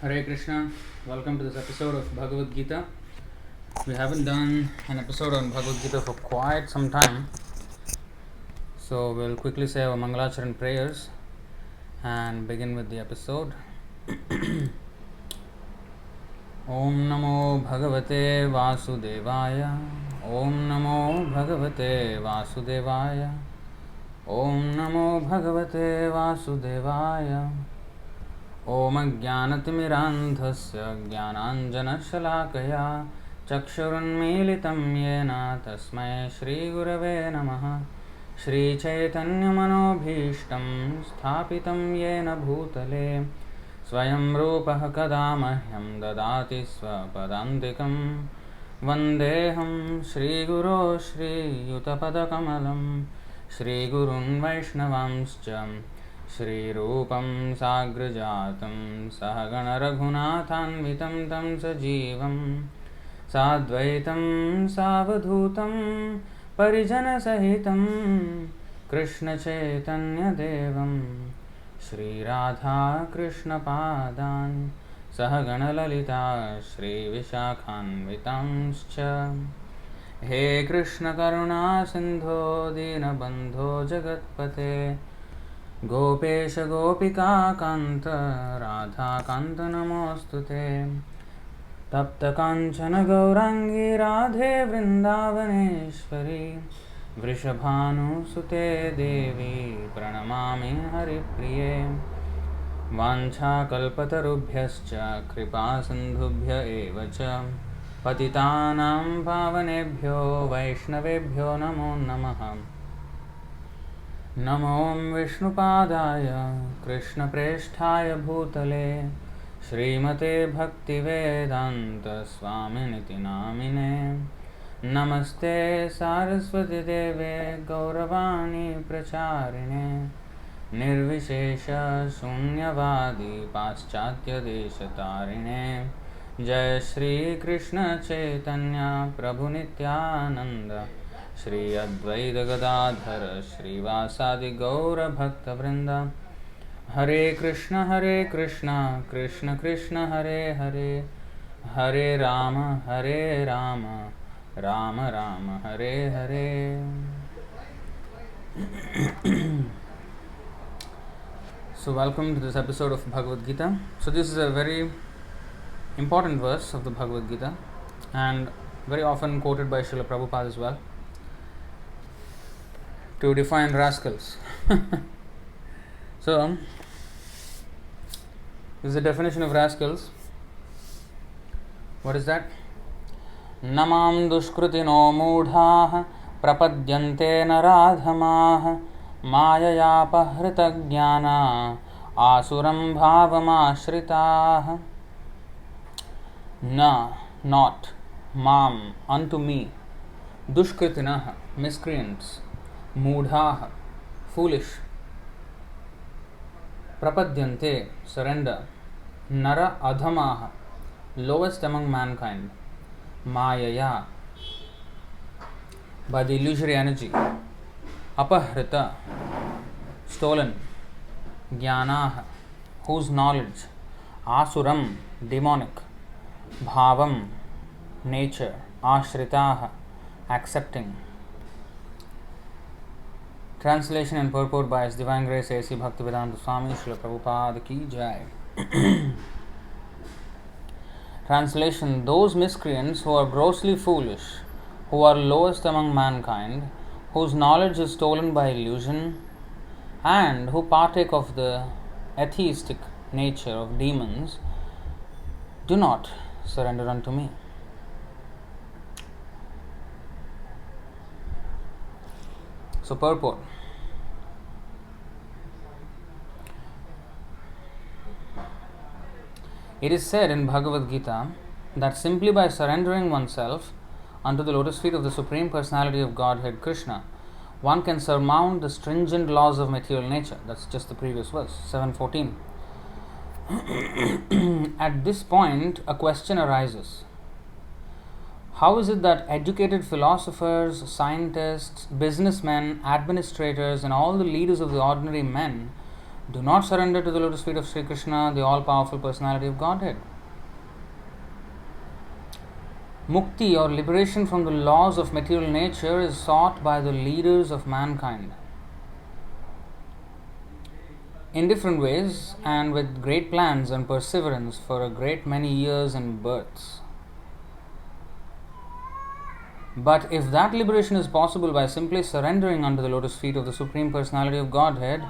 Hare Krishna, welcome to this episode of Bhagavad Gita. We haven't done an episode on Bhagavad Gita for quite some time, so we'll quickly say our Mangalacharan prayers and begin with the episode. Om Namo Bhagavate Vasudevaya. Om Namo Bhagavate Vasudevaya. Om Namo Bhagavate Vasudevaya. Om Jnanatimirandhasya Jnananjanashalakaya Chakshurunmilitam Yena Tasmai Shri Gurave Namaha Shri Chaitanya Manobhishtam Sthapitam Yena Bhutale Swayam Rupah Kadamahyam Dadati Swapadantikam Vandeham Shri Guru Shri Yutapadakamalam Shri Gurun Vaishnavamscha Shri Rupam Sagrajatam Sahagana Raghunathanvitam Tam Sajivam Sadvaitam Savadhutam Parijana Sahitam Krishna Chaitanya Devam Shri Radha Krishna Padan Sahagana Lalita Shri Vishakhanvitamscha He Krishna Karuna Sindho Dinabandho Jagatpate Gopesh Gopika Kanta Radha Kanta Namostute Tapta Kanchana Gaurangi Radhe Vrindavaneshwari Vrishabhanu Sute Devi Pranamami Haripriye Vancha Kalpatarubhyascha Kripa Sindhubhya Evacha Patitanam Pavanebhyo Vaishnavebhyo Namo Namaha Namo Vishnupadaya Krishna Preshthaya Bhutale Srimate Bhaktivedanta Swaminiti Namine Namaste Saraswati Deve Gauravani Pracharine Nirvishesha Shunyavadi Paschatya Deshatarine Jai Shri Krishna Chaitanya Prabhu Nityananda Shri Advaita Gadadhara Shri Vasadi Gaura Bhakta Vrinda Hare Krishna Krishna Krishna Hare Hare Hare Rama Rama Rama Hare Hare. So welcome to this episode of Bhagavad Gita. So this is a very important verse of the Bhagavad Gita and very often quoted by Srila Prabhupada as well, to define rascals. So, this is the definition of rascals. What is that? Namam dushkrutino mudhaah prapadyante naradhamaah mayaya pahrita jnana asuram bhavamashritah. Na, not, mam, unto me, dushkritinah, miscreants, mudhaah, foolish, prapadyante, surrender, nara adhamaah, lowest among mankind, mayaya, by the illusory energy, apahrita, stolen, jnanaah, whose knowledge, asuram, demonic, bhavam, nature, ashritaah, accepting. Translation and purport by His Divine Grace A.C. Bhaktivedanta Swami Srila Prabhupada Ki Jai. Translation: those miscreants who are grossly foolish, who are lowest among mankind, whose knowledge is stolen by illusion, and who partake of the atheistic nature of demons, do not surrender unto me. So purport. It is said in Bhagavad Gita that simply by surrendering oneself unto the lotus feet of the Supreme Personality of Godhead Krishna, one can surmount the stringent laws of material nature. That's just the previous verse, 7:14. At this point, a question arises. How is it that educated philosophers, scientists, businessmen, administrators, and all the leaders of the ordinary men Do not surrender to the lotus feet of Sri Krishna, the all-powerful personality of Godhead. Mukti or liberation from the laws of material nature is sought by the leaders of mankind in different ways and with great plans and perseverance for a great many years and births. But if that liberation is possible by simply surrendering under the lotus feet of the Supreme Personality of Godhead,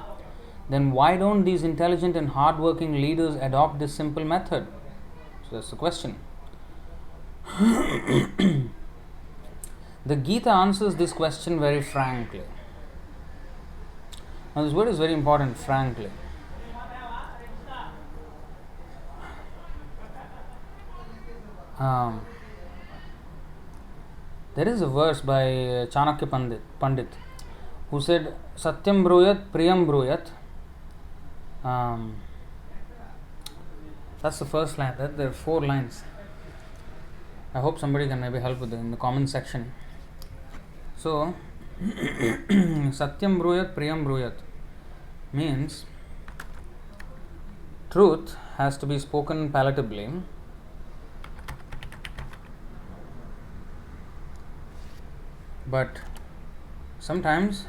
then why don't these intelligent and hard-working leaders adopt this simple method? So that's the question. The Gita answers this question very frankly. Now this word is very important, frankly. There is a verse by Chanakya Pandit who said, Satyam bruyat, priyam bruyat. That's the first line. There are 4 lines. I hope somebody can maybe help with it in the comment section. So, Satyam bruyat, priyam bruyat means truth has to be spoken palatably, but sometimes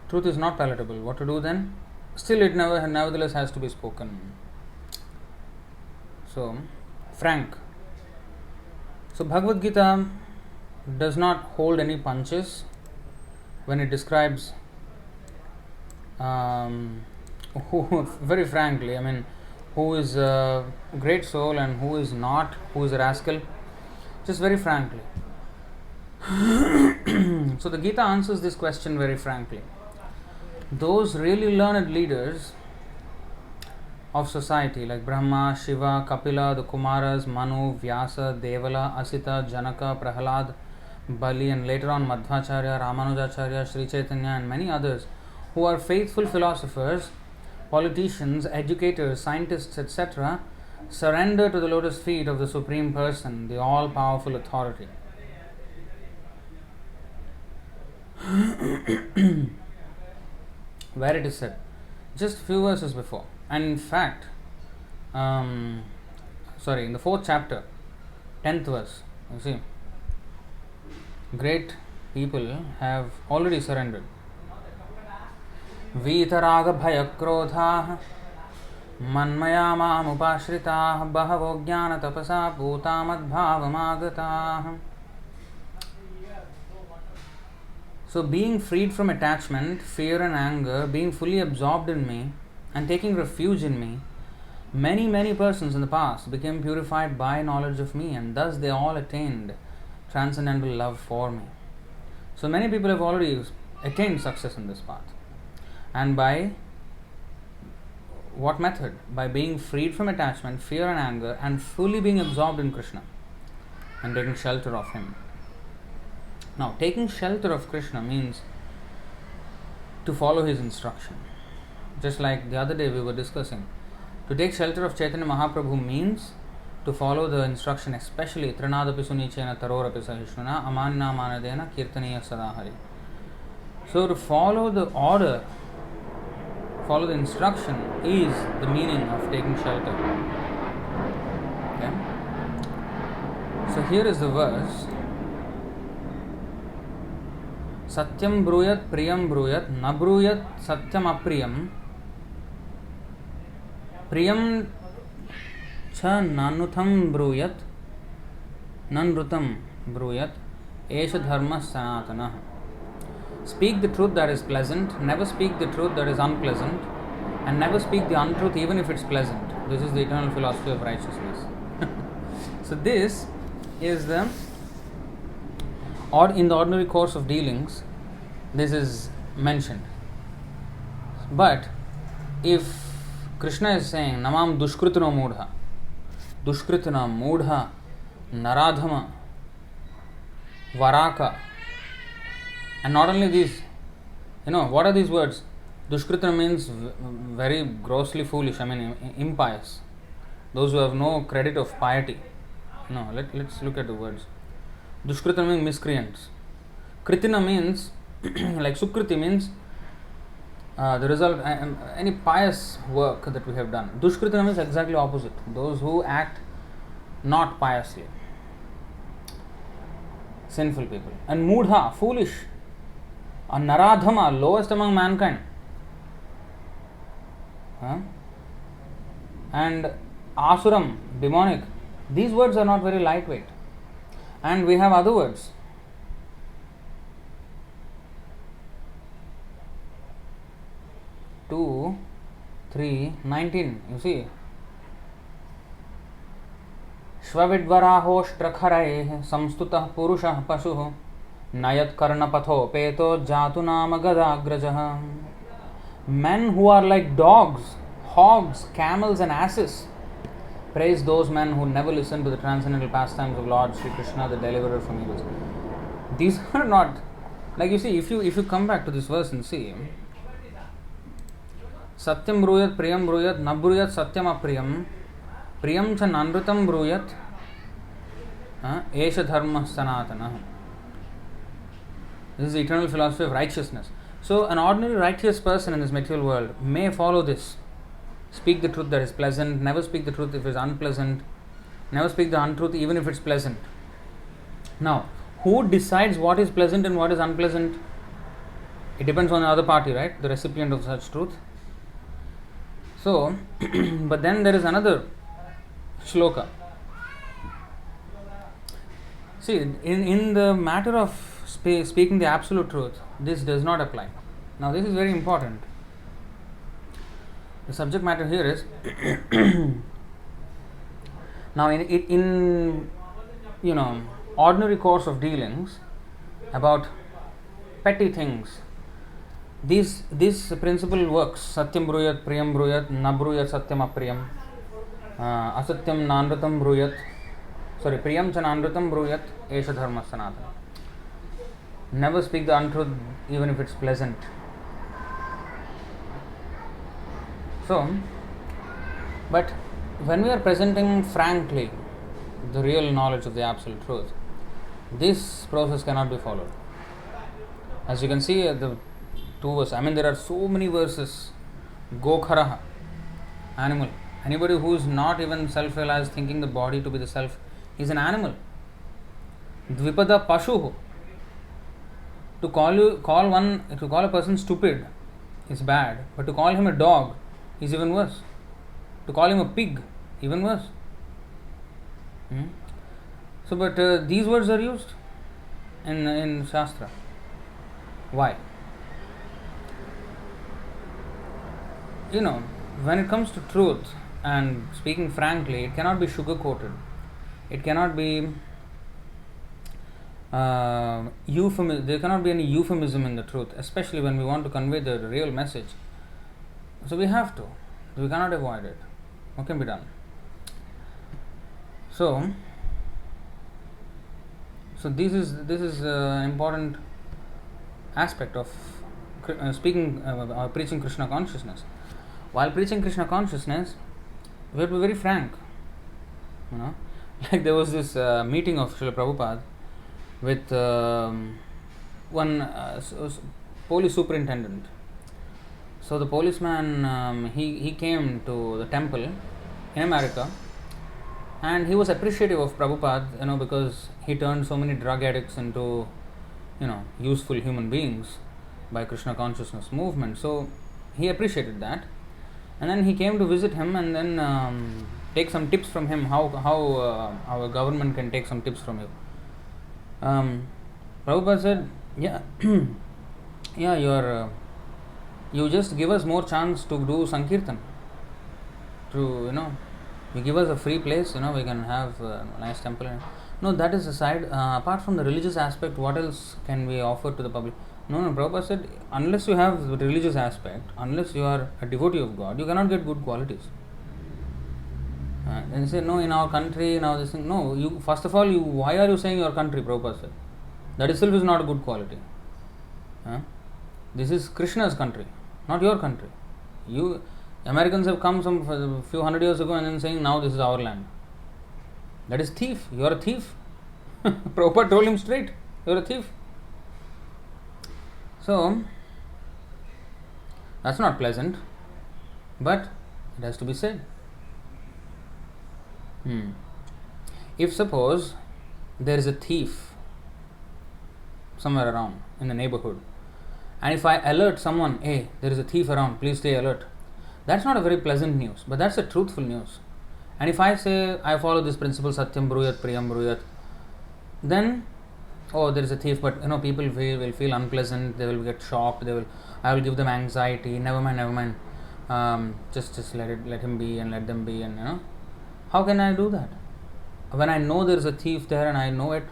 truth is not palatable. What to do then? Still it nevertheless has to be spoken. So, frank. So, Bhagavad Gita does not hold any punches when it describes, very frankly, who is a great soul and who is not, who is a rascal, just very frankly. So the Gita answers this question very frankly. Those really learned leaders of society like Brahma, Shiva, Kapila, the Kumaras, Manu, Vyasa, Devala, Asita, Janaka, Prahalad, Bali, and later on Madhvacharya, Ramanujacharya, Sri Chaitanya, and many others who are faithful philosophers, politicians, educators, scientists, etc., surrender to the lotus feet of the Supreme Person, the all-powerful authority. Where it is said, just a few verses before, and in fact, in the 4th chapter, 10th verse, you see, great people have already surrendered. Vitaraga bhaya krodha manmaya mam upashrita bahavo jnana tapasa bhuta madbhavam agata. So being freed from attachment, fear and anger, being fully absorbed in me and taking refuge in me, many persons in the past became purified by knowledge of me, and thus they all attained transcendental love for me. So many people have already attained success in this path. And by what method? By being freed from attachment, fear and anger, and fully being absorbed in Krishna and taking shelter of Him. Now, taking shelter of Krishna means to follow His instruction. Just like the other day we were discussing, to take shelter of Chaitanya Mahaprabhu means to follow the instruction, especially Trinadapi Sunichena Tarorapi Sahishnuna Amanna Manadena Kirtaniya Sadahari. So to follow the order, follow the instruction is the meaning of taking shelter. Okay? So here is the verse. Satyam bruyat priyam bruyat na bruyat satyam apriyam priyam cha nanutham bruyat nanrutam bruyat esha dharma sanatana. Speak the truth that is pleasant, never speak the truth that is unpleasant, and never speak the untruth even if it's pleasant. This is the eternal philosophy of righteousness. So this is in the ordinary course of dealings, this is mentioned. But if Krishna is saying, Namam Dushkritana Mudha, Naradhama, Varaka, and not only these, what are these words? Dushkritana means very grossly foolish, impious. Those who have no credit of piety. No, let's look at the words. Dushkrita means miscreants. Kritina means, like Sukriti means the result, any pious work that we have done. Dushkritam is exactly opposite. Those who act not piously, sinful people. And Mudha, foolish. And Naradhama, lowest among mankind. And Asuram, demonic. These words are not very lightweight. And we have other words. 2, 3, 19. You see. Shvavidvarahoshtrakharaeh samstutah purushah pashuh nayat karnapatho peto jatu nama gadagrajah. Men who are like dogs, hogs, camels and asses. Praise those men who never listen to the transcendental pastimes of Lord Sri Krishna, the deliverer from evils. These are not, like you see, if you come back to this verse and see, Satyam bruyat, priyam bruyat, na bruyat satyam apriyam, priyam cha nanrutam bruyat, esha dharma sanatana. This is the eternal philosophy of righteousness. So, an ordinary righteous person in this material world may follow this. Speak the truth that is pleasant, never speak the truth if it is unpleasant, never speak the untruth even if it's pleasant. Now, who decides what is pleasant and what is unpleasant? It depends on the other party, right? The recipient of such truth. So, but then there is another shloka. See, in the matter of speaking the absolute truth, this does not apply. Now, this is very important. The subject matter here is now in ordinary course of dealings about petty things. This principle works. Satyam bruyat, priyam bruyat, na bruyat satyam apriyam, asatyam nanrutam bruyat. Sorry, priyam cha nanrutam bruyat, esha dharma sanatana. Never speak the untruth even if it's pleasant. So, but when we are presenting frankly the real knowledge of the absolute truth, this process cannot be followed. As you can see at the 2 verses, there are so many verses. Gokharaha, animal. Anybody who is not even self-realized, thinking the body to be the self, is an animal. Dvipada pashuhu. To call a person stupid is bad, but to call him a dog is even worse. To call him a pig, even worse. So, but these words are used in Shastra. Why? When it comes to truth and speaking frankly, it cannot be sugar-coated. It cannot be there cannot be any euphemism in the truth, especially when we want to convey the real message. So we have to. We cannot avoid it. What can be done? So this is an important aspect of preaching Krishna consciousness. While preaching Krishna consciousness, we have to be very frank. Like there was this meeting of Srila Prabhupada with one police superintendent. So the policeman, he came to the temple in America, and he was appreciative of Prabhupada, because he turned so many drug addicts into, useful human beings by Krishna consciousness movement. So he appreciated that, and then he came to visit him and then take some tips from him how our government can take some tips from you. Prabhupada said, you just give us more chance to do Sankirtan. You give us a free place, we can have a nice temple. No, that is aside. Apart from the religious aspect, what else can we offer to the public? No, Prabhupada said, unless you have the religious aspect, unless you are a devotee of God, you cannot get good qualities. And he said, no, in our country, now this thing. No, you first of all, why are you saying your country, Prabhupada said? That itself is not a good quality. This is Krishna's country, not your country. Americans have come some few hundred years ago and then saying, now this is our land. That is thief. You are a thief. Prabhupada told him straight, you are a thief. So, That's not pleasant, but it has to be said. If suppose there is a thief somewhere around in the neighborhood, and if I alert someone, hey, there is a thief around, please stay alert, that's not a very pleasant news, but that's a truthful news. And if I say I follow this principle, Satyam Bruyat, Priyam Bruyat, then oh, there is a thief, but people will feel unpleasant, they will get shocked, I will give them anxiety, never mind, just let him be and let them be, and how can I do that? When I know there is a thief there and I know it,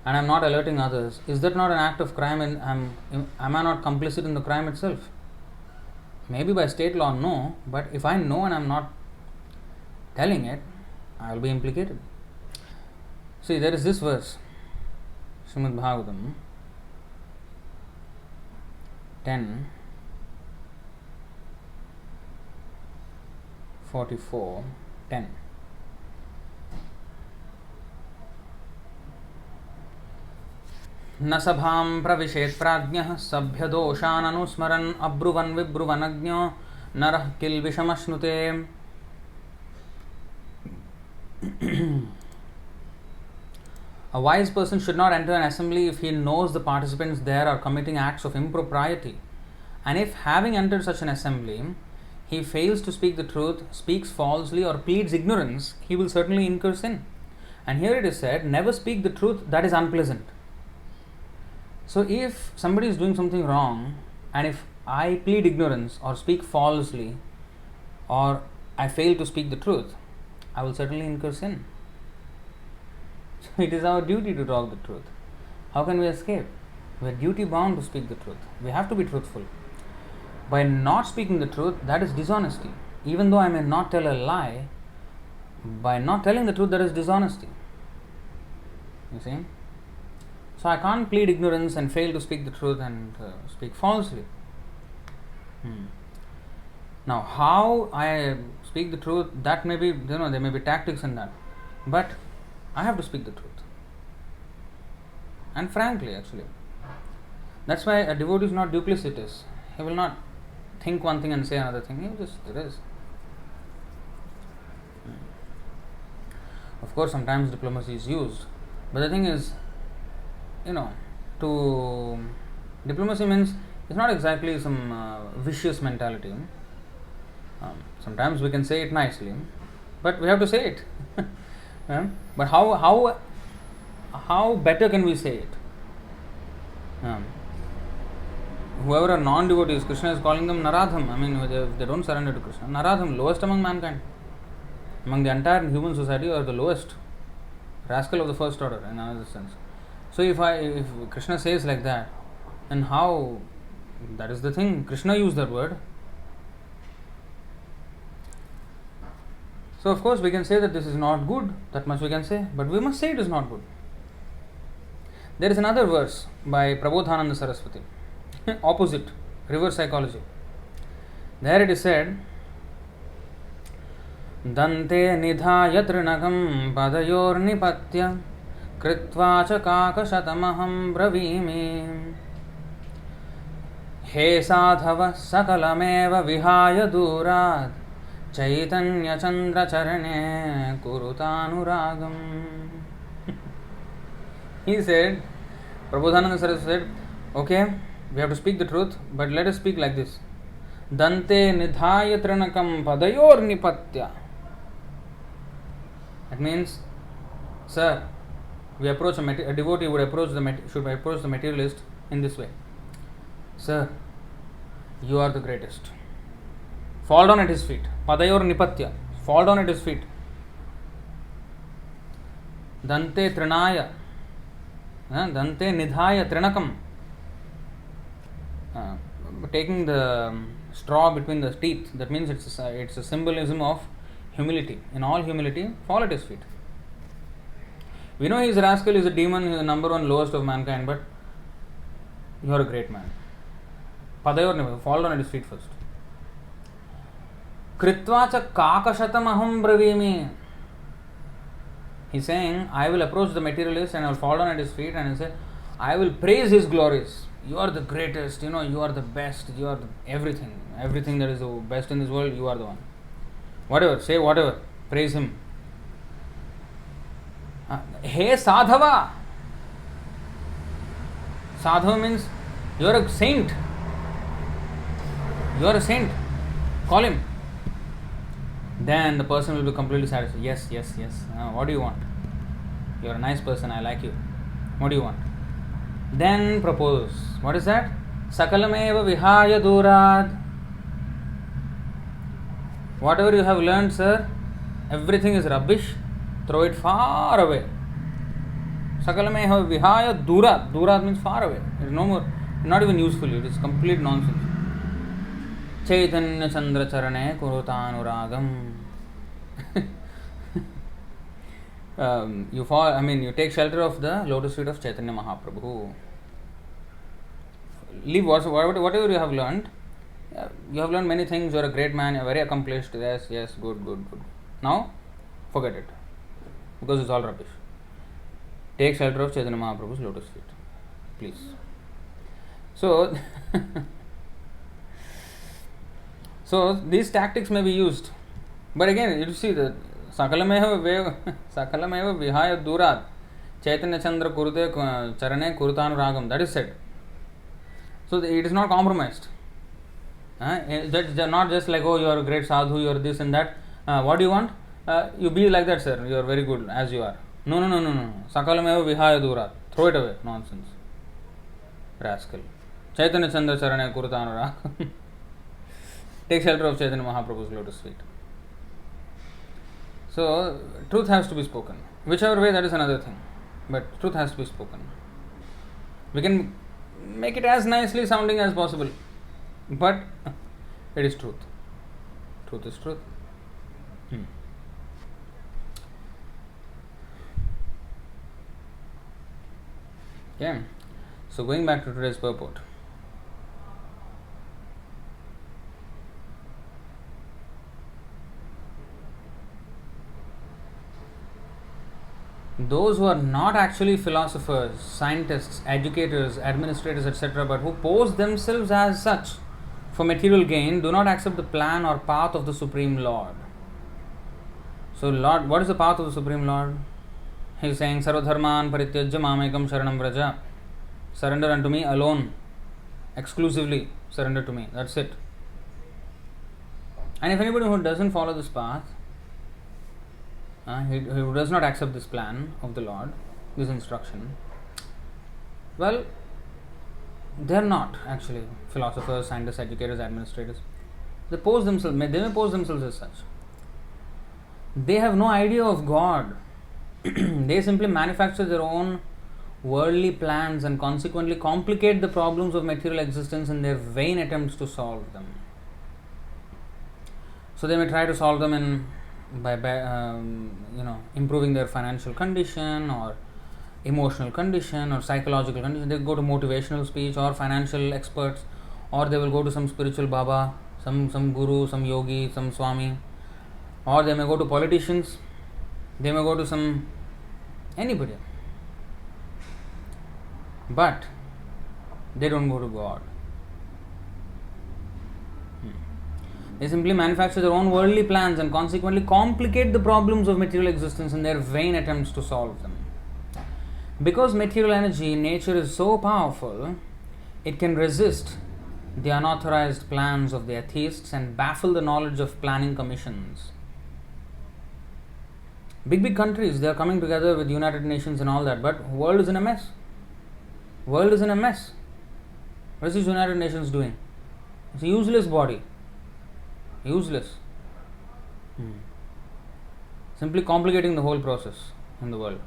and I am not alerting others, is that not an act of crime, and am I not complicit in the crime itself? Maybe by state law, no, but if I know and I am not telling it, I will be implicated. See, there is this verse, Srimad Bhagavatam 10:44:10. न सभां प्रविशेत् प्राज्ञः सभ्यदोषान् अनुस्मरन् अब्रुवन् विब्रुवनज्ञो नरः किल्बिषमश्नुते. A wise person should not enter an assembly if he knows the participants there are committing acts of impropriety, and if, having entered such an assembly, he fails to speak the truth, speaks falsely, or pleads ignorance, he will certainly incur sin. And here it is said, never speak the truth that is unpleasant. So if somebody is doing something wrong, and if I plead ignorance or speak falsely, or I fail to speak the truth, I will certainly incur sin. So it is our duty to talk the truth. How can we escape? We are duty bound to speak the truth. We have to be truthful. By not speaking the truth, that is dishonesty. Even though I may not tell a lie, by not telling the truth, that is dishonesty. You see? So I can't plead ignorance and fail to speak the truth and speak falsely. Now, how I speak the truth, that may be, there may be tactics in that. But I have to speak the truth. And frankly, actually. That's why a devotee is not duplicitous. He will not think one thing and say another thing. He just, it is. Of course, sometimes diplomacy is used. But the thing is, diplomacy means it's not exactly some vicious mentality. Sometimes we can say it nicely, but we have to say it. But how better can we say it? Whoever are non-devotees, Krishna is calling them Naradham. I mean, if they don't surrender to Krishna, Naradham, lowest among mankind. Among the entire human society, are the lowest. Rascal of the first order, in another sense. So if Krishna says like that, then how? That is the thing. Krishna used that word. So of course we can say that this is not good. That much we can say. But we must say it is not good. There is another verse by Prabodhananda Saraswati. Opposite. Reverse psychology. There it is said, Dante nidhaya trinakam padayornipatya कृत्वा च काकशतमहं ब्रवीमि हे साधवः सकलमेव विहाय दूरात् चैतन्यचन्द्रचरणे कुरुतानुरागम्. He said, Prabodhananda Saraswati said, okay, we have to speak the truth, but let us speak like this. Dante nidhaya trinakam padayornipatya. That means, sir, we approach a devotee should approach the materialist in this way. Sir, you are the greatest. Fall down at his feet. Padayor nipatya. Fall down at his feet. Dante trinaya. Dante nidhaya trinakam. Taking the straw between the teeth. That means it's a symbolism of humility. In all humility, fall at his feet. We know he is a rascal, he is a demon, he is the number one lowest of mankind, but you are a great man. Padayor, fall down at his feet first. Kritva cha kakashatam aham bravimi. He is saying, I will approach the materialist and I will fall down at his feet and say, I will praise his glories. You are the greatest, you are the best, you are everything. Everything that is the best in this world, you are the one. Whatever, say whatever, praise him. Hey Sadhava! Sadhava means you are a saint. You are a saint. Call him. Then the person will be completely satisfied. Yes, yes, yes. What do you want? You are a nice person, I like you. What do you want? Then propose. What is that? Sakalameva vihaya durad. Whatever you have learned, sir, everything is rubbish. Throw it far away. Sakalameva vihaya durad. Durad means far away. It is no more, not even useful. It is complete nonsense. Chaitanya Chandra Charane Kurutanuragam. You take shelter of the lotus feet of Chaitanya Mahaprabhu. Leave whatever you have learned. You have learned many things. You are a great man. You are very accomplished. Yes, yes, good. Now, forget it, because it's all rubbish. Take shelter of Chaitanya Mahaprabhu's lotus feet, please. So, so these tactics may be used, but again, you see that Sakalameva Vihaya Durad Chaitanya Chandra Kurute Charane Kurutanuragam. That is said. So it is not compromised. That's not just like, oh, you are a great sadhu, you are this and that. What do you want? You be like that, sir. You are very good as you are. No. Sakalameva Vihaya Durad. Throw it away. Nonsense. Rascal. Chaitanya Chandra Charane Kurutanuragam. Take shelter of Chaitanya Mahaprabhu's lotus feet. So, truth has to be spoken. Whichever way, that is another thing. But truth has to be spoken. We can make it as nicely sounding as possible. But it is truth. Truth is truth. Okay. So, going back to today's purport. Those who are not actually philosophers, scientists, educators, administrators, etc., but who pose themselves as such for material gain, do not accept the plan or path of the Supreme Lord. So, Lord, what is the path of the Supreme Lord? He is saying, Sarvadharman parityajya mamekam sharanam vraja. Surrender unto me alone, exclusively surrender to me. That's it. And if anybody who doesn't follow this path, who does not accept this plan of the Lord, this instruction, well, they are not actually philosophers, scientists, educators, administrators. They may pose themselves as such. They have no idea of God. They simply manufacture their own worldly plans and consequently complicate the problems of material existence in their vain attempts to solve them. So they may try to solve them by improving their financial condition or emotional condition or psychological condition. They go to motivational speech or financial experts, or they will go to some spiritual Baba, some guru, some yogi, some Swami, or they may go to politicians, they may go to anybody, but they don't go to God. They simply manufacture their own worldly plans and consequently complicate the problems of material existence in their vain attempts to solve them. Because material energy in nature is so powerful, it can resist the unauthorized plans of the atheists and baffle the knowledge of planning commissions. Big countries, they are coming together with United Nations and all that, but world is in a mess. World is in a mess. What is this United Nations doing? It's a useless body. Useless. Simply complicating the whole process in the world.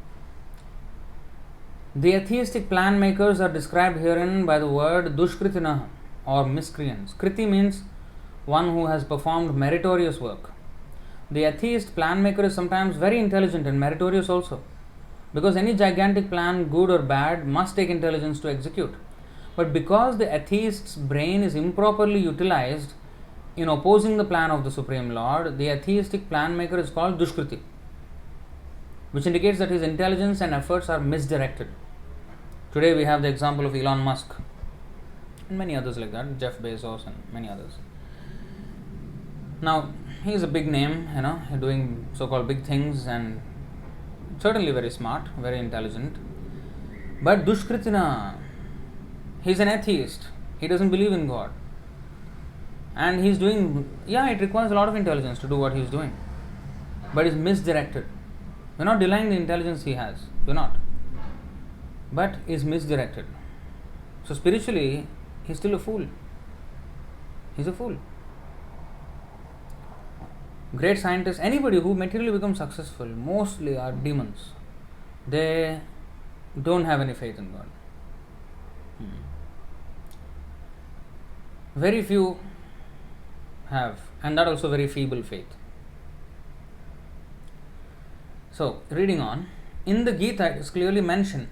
The atheistic plan makers are described herein by the word dushkritinah or miscreants. Kriti means one who has performed meritorious work. The atheist plan maker is sometimes very intelligent and meritorious also, because any gigantic plan, good or bad, must take intelligence to execute. But because the atheist's brain is improperly utilized in opposing the plan of the Supreme Lord, the atheistic plan maker is called dushkriti, which indicates that his intelligence and efforts are misdirected. Today we have the example of Elon Musk. and many others like that, Jeff Bezos and many others. Now, he is a big name, doing so-called big things and certainly very smart, very intelligent. But Dushkritina, he's an atheist. He doesn't believe in God. And he's doing, it requires a lot of intelligence to do what he's doing. But he's misdirected. We're not denying the intelligence he has. We're not. But he's misdirected. So spiritually, he's still a fool. He's a fool. Great scientists, anybody who materially becomes successful, mostly are demons. They don't have any faith in God. Very few have, and that also very feeble faith. So, reading on, in the Gita it is clearly mentioned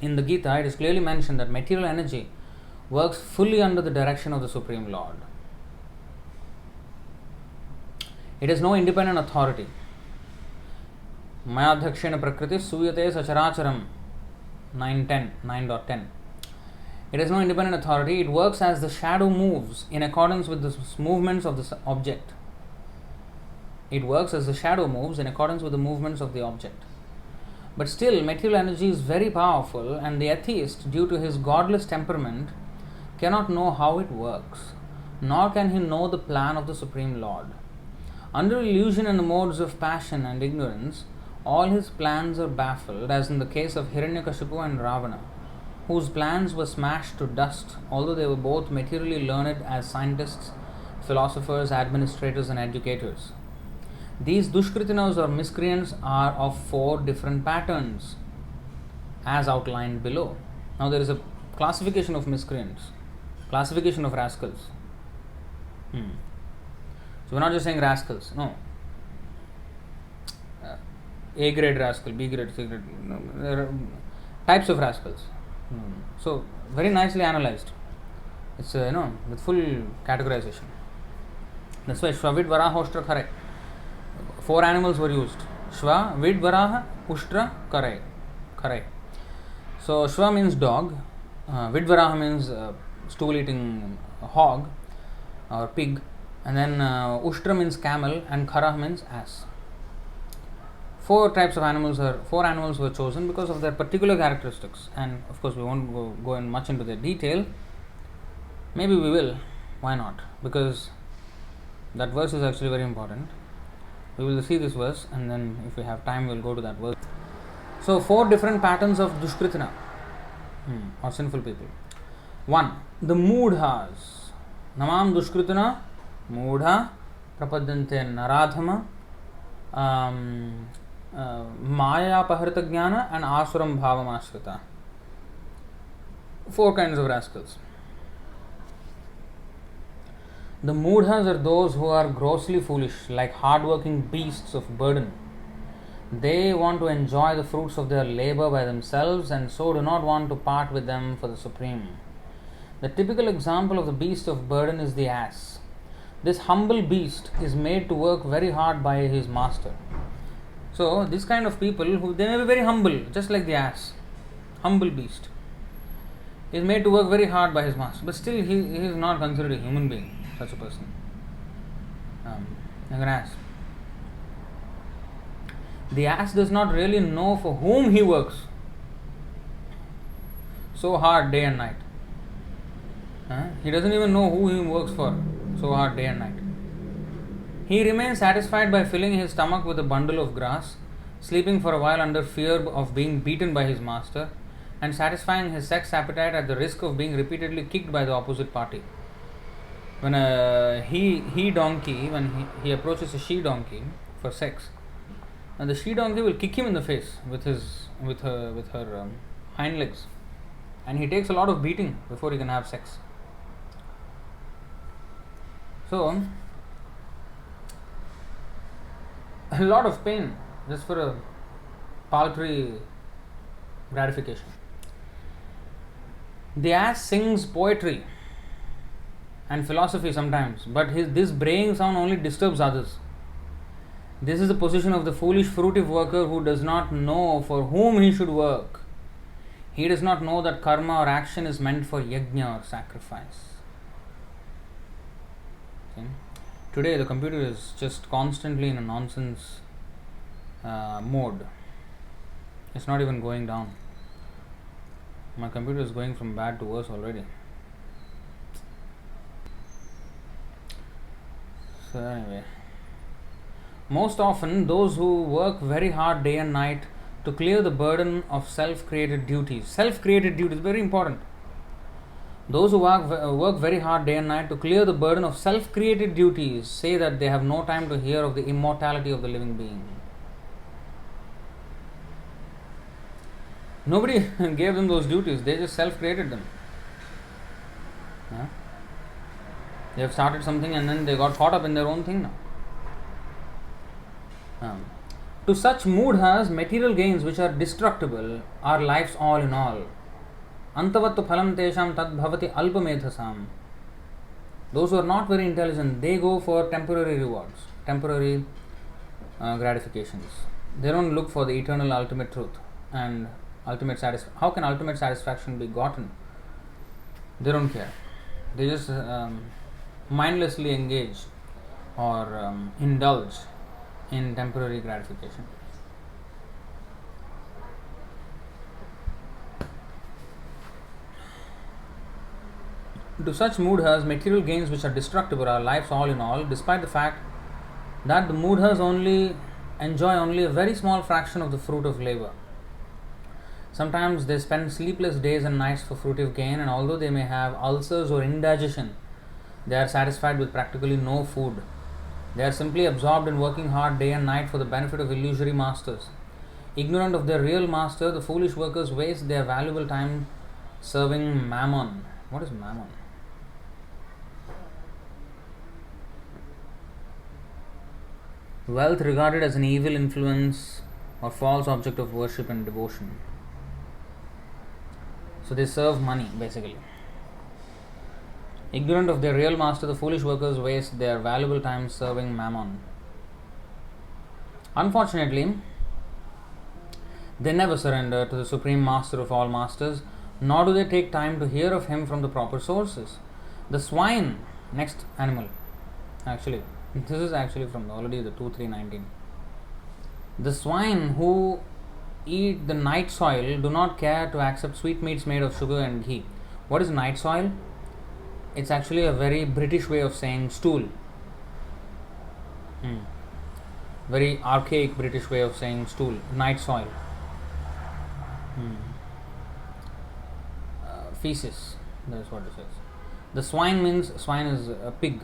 that material energy works fully under the direction of the Supreme Lord. It has no independent authority. Mayadhakshena prakriti suyate sacharacharam 9.10. It has no independent authority. It works as the shadow moves in accordance with the movements of the object. It works as the shadow moves in accordance with the movements of the object. But still, material energy is very powerful, and the atheist, due to his godless temperament, cannot know how it works, nor can he know the plan of the Supreme Lord. Under illusion and the modes of passion and ignorance, all his plans are baffled, as in the case of Hiranyakashipu and Ravana, whose plans were smashed to dust, although they were both materially learned as scientists, philosophers, administrators, and educators. These Dushkritinas or miscreants are of 4 different patterns, as outlined below. Now there is a classification of miscreants, classification of rascals. So we're not just saying rascals, no. A grade rascal, B grade, C grade. There are types of rascals. So very nicely analyzed. It's with full categorization. That's why Shva, Vid, Varaha, Ushtra, Kare. 4 animals were used. Shva, Vid, Varaha, Ushtra, Kare. So Shva means dog. Vid, Varaha means stool-eating hog or pig. And then Ushtra means camel, and Khara means ass. 4 animals were chosen because of their particular characteristics, and of course we won't go in much into their detail. Maybe we will. Why not? Because that verse is actually very important. We will see this verse, and then if we have time, we'll go to that verse. So 4 different patterns of Dushkritina or sinful people. 1. The Moodhas. Namam Dushkritina Moodha Prapadyante Naradhama Maya Paharita Jnana and Asuram Bhavam Ashrita. 4 kinds of rascals. The Moodhas are those who are grossly foolish, like hard-working beasts of burden. They want to enjoy the fruits of their labor by themselves and so do not want to part with them for the Supreme. The typical example of the beast of burden is the ass. This humble beast is made to work very hard by his master. So, this kind of people, they may be very humble, just like the ass. Humble beast. He is made to work very hard by his master, but still he is not considered a human being, such a person. Like an ass. The ass does not really know for whom he works so hard day and night. He doesn't even know who he works for so hard day and night. He remains satisfied by filling his stomach with a bundle of grass, sleeping for a while under fear of being beaten by his master, and satisfying his sex appetite at the risk of being repeatedly kicked by the opposite party. When a he donkey, when he approaches a she donkey for sex, and the she donkey will kick him in the face with her hind legs, and he takes a lot of beating before he can have sex. So, a lot of pain just for a paltry gratification. The ass sings poetry and philosophy sometimes, but this braying sound only disturbs others. This is the position of the foolish fruitive worker who does not know for whom he should work. He does not know that karma or action is meant for yajna or sacrifice. Okay. Today the computer is just constantly in a nonsense mode. It's not even going down. My computer is going from bad to worse already. So anyway, most often those who work very hard day and night to clear the burden of self-created duties. Self-created duties, very important. Those who work very hard day and night to clear the burden of self-created duties say that they have no time to hear of the immortality of the living being. Nobody gave them those duties, they just self-created them. Yeah? They have started something and then they got caught up in their own thing now. To such moodhas, material gains which are destructible are life's all in all. Antavattu phalam tesham tad bhavati alpamethasam. Those who are not very intelligent, they go for temporary rewards, temporary gratifications. They don't look for the eternal ultimate truth and ultimate satisfaction. How can ultimate satisfaction be gotten? They don't care. They just mindlessly engage or indulge in temporary gratification. To such moodhas, material gains which are destructible are life's all in all, despite the fact that the moodhas enjoy only a very small fraction of the fruit of labor. Sometimes they spend sleepless days and nights for fruitive gain, and although they may have ulcers or indigestion, they are satisfied with practically no food. They are simply absorbed in working hard day and night for the benefit of illusory masters. Ignorant of their real master, the foolish workers waste their valuable time serving mammon. What is mammon? Wealth regarded as an evil influence or false object of worship and devotion. So they serve money basically. Ignorant of their real master, the foolish workers waste their valuable time serving mammon. Unfortunately, they never surrender to the supreme master of all masters, nor do they take time to hear of him from the proper sources. The swine, next animal, actually, this is actually from already the 2-3-19. The swine who eat the night soil do not care to accept sweetmeats made of sugar and ghee. What is night soil? It's actually a very British way of saying stool. Very archaic British way of saying stool. Night soil. Feces. That's what it says. The swine means, swine is a pig.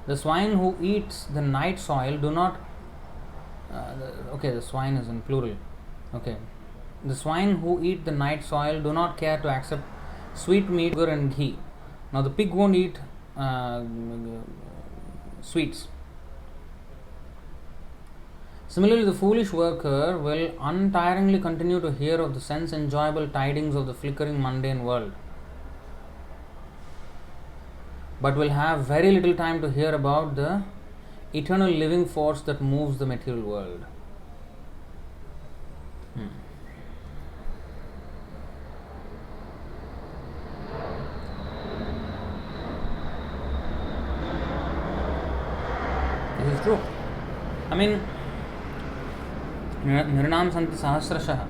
The swine who eats the night soil do not. The swine is in plural. Okay. The swine who eat the night soil do not care to accept sweet meat, sugar, and ghee. Now the pig won't eat sweets. Similarly, the foolish worker will untiringly continue to hear of the sense-enjoyable tidings of the flickering mundane world, but will have very little time to hear about the eternal living force that moves the material world. This is true. I mean, Nirnam Santi Sahasrashah.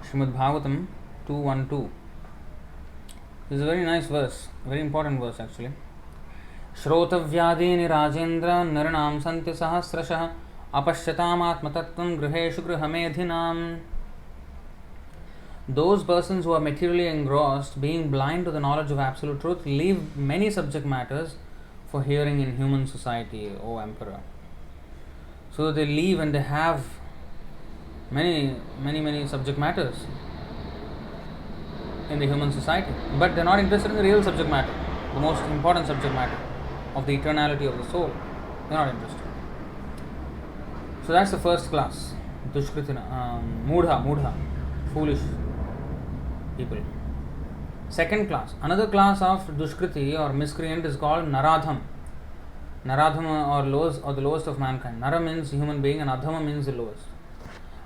Srimad Bhagavatam 2.1.2. This is a very nice verse, very important verse actually. Shrotavyadini Rajendra Nirnam Santi Sahasrashah Apashyatam Atmatattvam Griheshu Grihamedhinam. Those persons who are materially engrossed, being blind to the knowledge of absolute truth, leave many subject matters for hearing in human society, O Emperor. So they leave and they have many subject matters in the human society, but they are not interested in the real subject matter, the most important subject matter of the eternality of the soul. They are not interested. So that's the first class, Dushkritina, Moodha, foolish people. Second class, another class of Dushkriti or miscreant is called Naradham. Naradhama or lowest or the lowest of mankind. Nara means human being and Adhama means the lowest.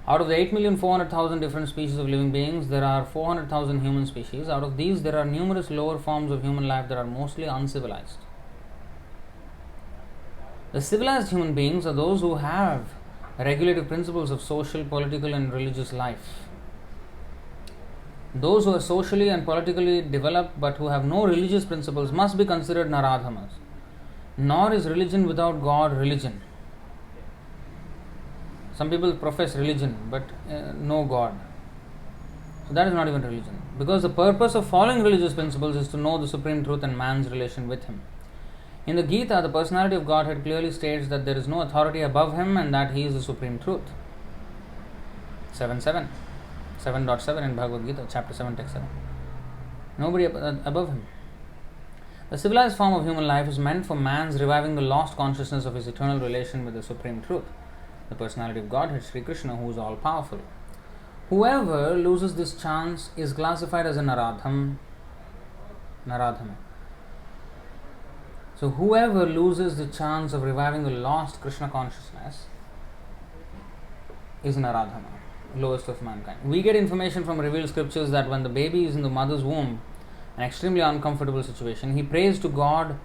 Out of the 8,400,000 different species of living beings, there are 400,000 human species. Out of these, there are numerous lower forms of human life that are mostly uncivilized. The civilized human beings are those who have regulative principles of social, political, and religious life. Those who are socially and politically developed but who have no religious principles must be considered Naradhamas. Nor is religion without God religion. Some people profess religion but no God. So that is not even religion. Because the purpose of following religious principles is to know the supreme truth and man's relation with him. In the Gita, the personality of Godhead clearly states that there is no authority above him and that he is the supreme truth. 7.7 in Bhagavad Gita, chapter 7, text 7. Nobody above him. The civilized form of human life is meant for man's reviving the lost consciousness of his eternal relation with the Supreme Truth, the personality of Godhead, Sri Krishna, who is all powerful. Whoever loses this chance is classified as a Naradhama. So, whoever loses the chance of reviving the lost Krishna consciousness is Naradhama, lowest of mankind. We get information from revealed scriptures that when the baby is in the mother's womb, an extremely uncomfortable situation, he prays to God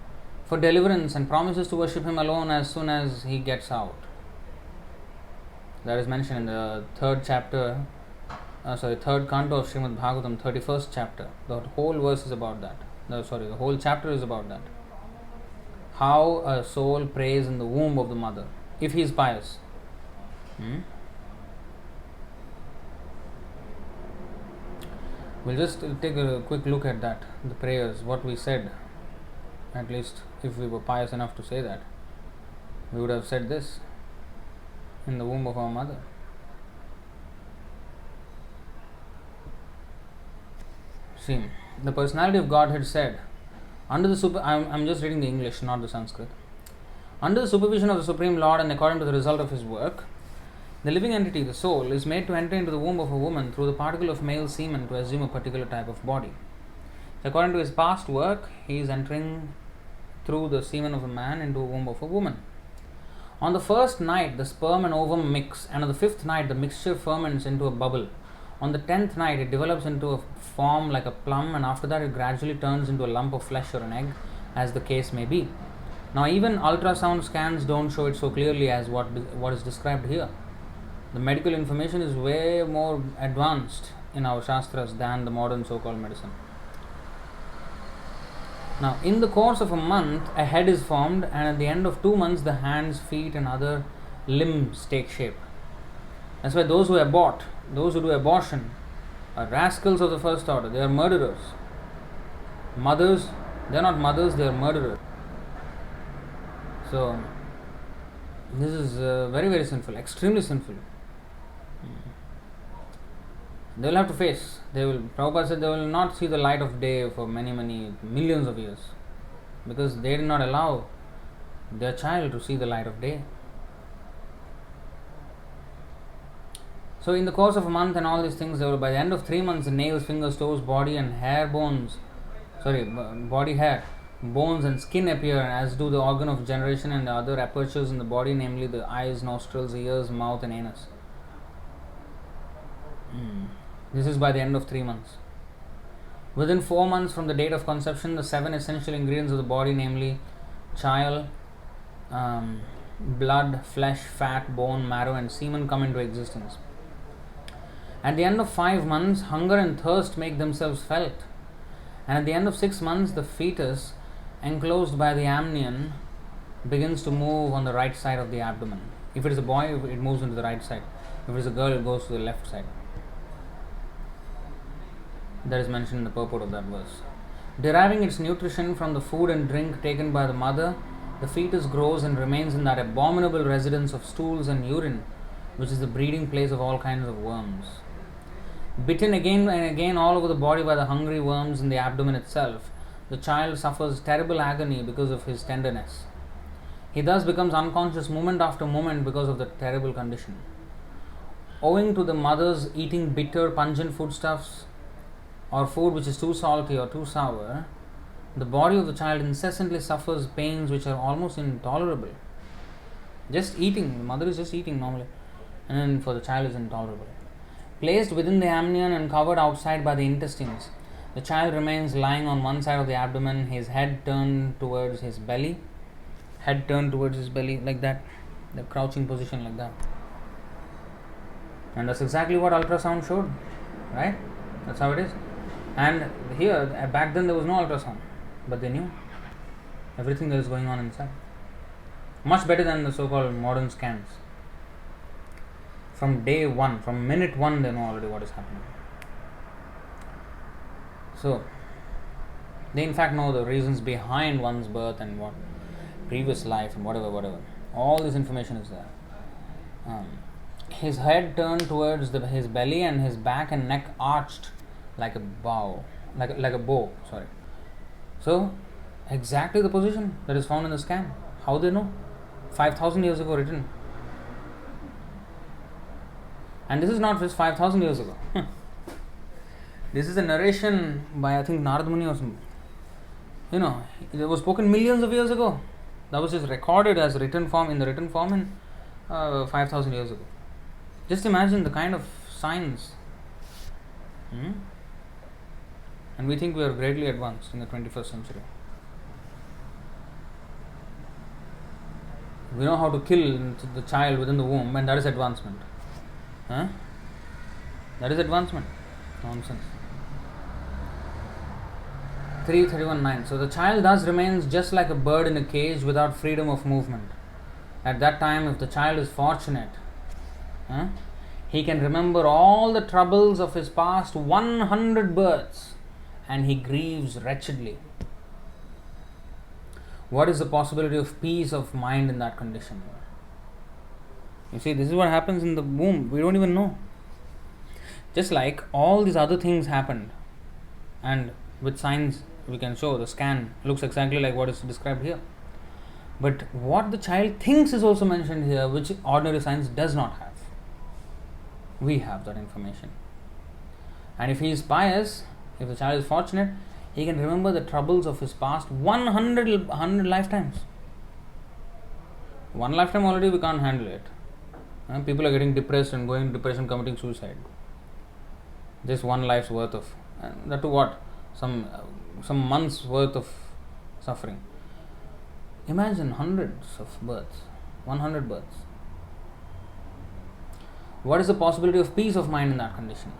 for deliverance and promises to worship him alone as soon as he gets out. That is mentioned in the third canto of Srimad Bhagavatam, 31st chapter. The whole verse is about that. The whole chapter is about that. How a soul prays in the womb of the mother, if he is pious. We'll just take a quick look at that, the prayers, what we said. At least if we were pious enough to say that, we would have said this in the womb of our mother. See, the personality of Godhead said, I'm just reading the English, not the Sanskrit. Under the supervision of the Supreme Lord and according to the result of his work, the living entity, the soul, is made to enter into the womb of a woman through the particle of male semen to assume a particular type of body. According to his past work, he is entering through the semen of a man into a womb of a woman. On the first night, the sperm and ovum mix, and on the fifth night, the mixture ferments into a bubble. On the 10th night, it develops into a form like a plum, and after that, it gradually turns into a lump of flesh or an egg, as the case may be. Now, even ultrasound scans don't show it so clearly as what is described here. The medical information is way more advanced in our Shastras than the modern so-called medicine. Now, in the course of a month, a head is formed, and at the end of 2 months, the hands, feet, and other limbs take shape. That's why those who abort, those who do abortion, are rascals of the first order. They are murderers. Mothers, they are not mothers, they are murderers. So, this is very, very sinful, extremely sinful. They will have to face. Prabhupada said they will not see the light of day for many, many millions of years, because they did not allow their child to see the light of day. So in the course of a month and all these things, by the end of 3 months, the nails, fingers, toes, body and body hair, bones and skin appear, as do the organ of generation and the other apertures in the body, namely the eyes, nostrils, ears, mouth and anus. This is by the end of 3 months. Within 4 months from the date of conception, the 7 essential ingredients of the body, namely chyle, blood, flesh, fat, bone, marrow and semen, come into existence. At the end of 5 months, hunger and thirst make themselves felt. And at the end of 6 months, the fetus, enclosed by the amnion, begins to move on the right side of the abdomen. If it is a boy, it moves into the right side. If it is a girl, it goes to the left side. That is mentioned in the purport of that verse. Deriving its nutrition from the food and drink taken by the mother, the fetus grows and remains in that abominable residence of stools and urine, which is the breeding place of all kinds of worms. Bitten again and again all over the body by the hungry worms in the abdomen itself, the child suffers terrible agony because of his tenderness. He thus becomes unconscious moment after moment because of the terrible condition. Owing to the mother's eating bitter, pungent foodstuffs, or food which is too salty or too sour, The body of the child incessantly suffers pains which are almost intolerable. Just eating, the mother is just eating normally, and then for the child is intolerable. Placed within the amnion and covered outside by the intestines, the child remains lying on one side of the abdomen, his head turned towards his belly, like that, the crouching position like that. And that's exactly what ultrasound showed, right? That's how it is. And here, back then there was no ultrasound, but they knew everything that is going on inside. Much better than the so-called modern scans. From day one, from minute one, they know already what is happening. So, they in fact know the reasons behind one's birth and what previous life and whatever. All this information is there. His head turned towards his belly and his back and neck arched like a bow. Sorry. So, exactly the position that is found in the scan. How they know? 5,000 years ago written. And this is not just 5,000 years ago. This is a narration by, I think, Narad Muni or something. It was spoken millions of years ago. That was just recorded as written form in 5,000 years ago. Just imagine the kind of science. And we think we are greatly advanced in the 21st century. We know how to kill the child within the womb, and that is advancement. That is advancement. Nonsense. 3:31:9. So the child thus remains just like a bird in a cage without freedom of movement. At that time, if the child is fortunate, he can remember all the troubles of his past 100 births, and he grieves wretchedly. What is the possibility of peace of mind in that condition? You see, this is what happens in the womb. We don't even know. Just like all these other things happened, and with science we can show the scan looks exactly like what is described here. But what the child thinks is also mentioned here, which ordinary science does not have. We have that information. And if he is pious, if the child is fortunate, he can remember the troubles of his past 100 lifetimes. One lifetime already we can't handle it. People are getting depressed and going into depression, committing suicide. Just one life's worth of, that to what? Some months worth of suffering. Imagine hundreds of births, 100 births. What is the possibility of peace of mind in that condition?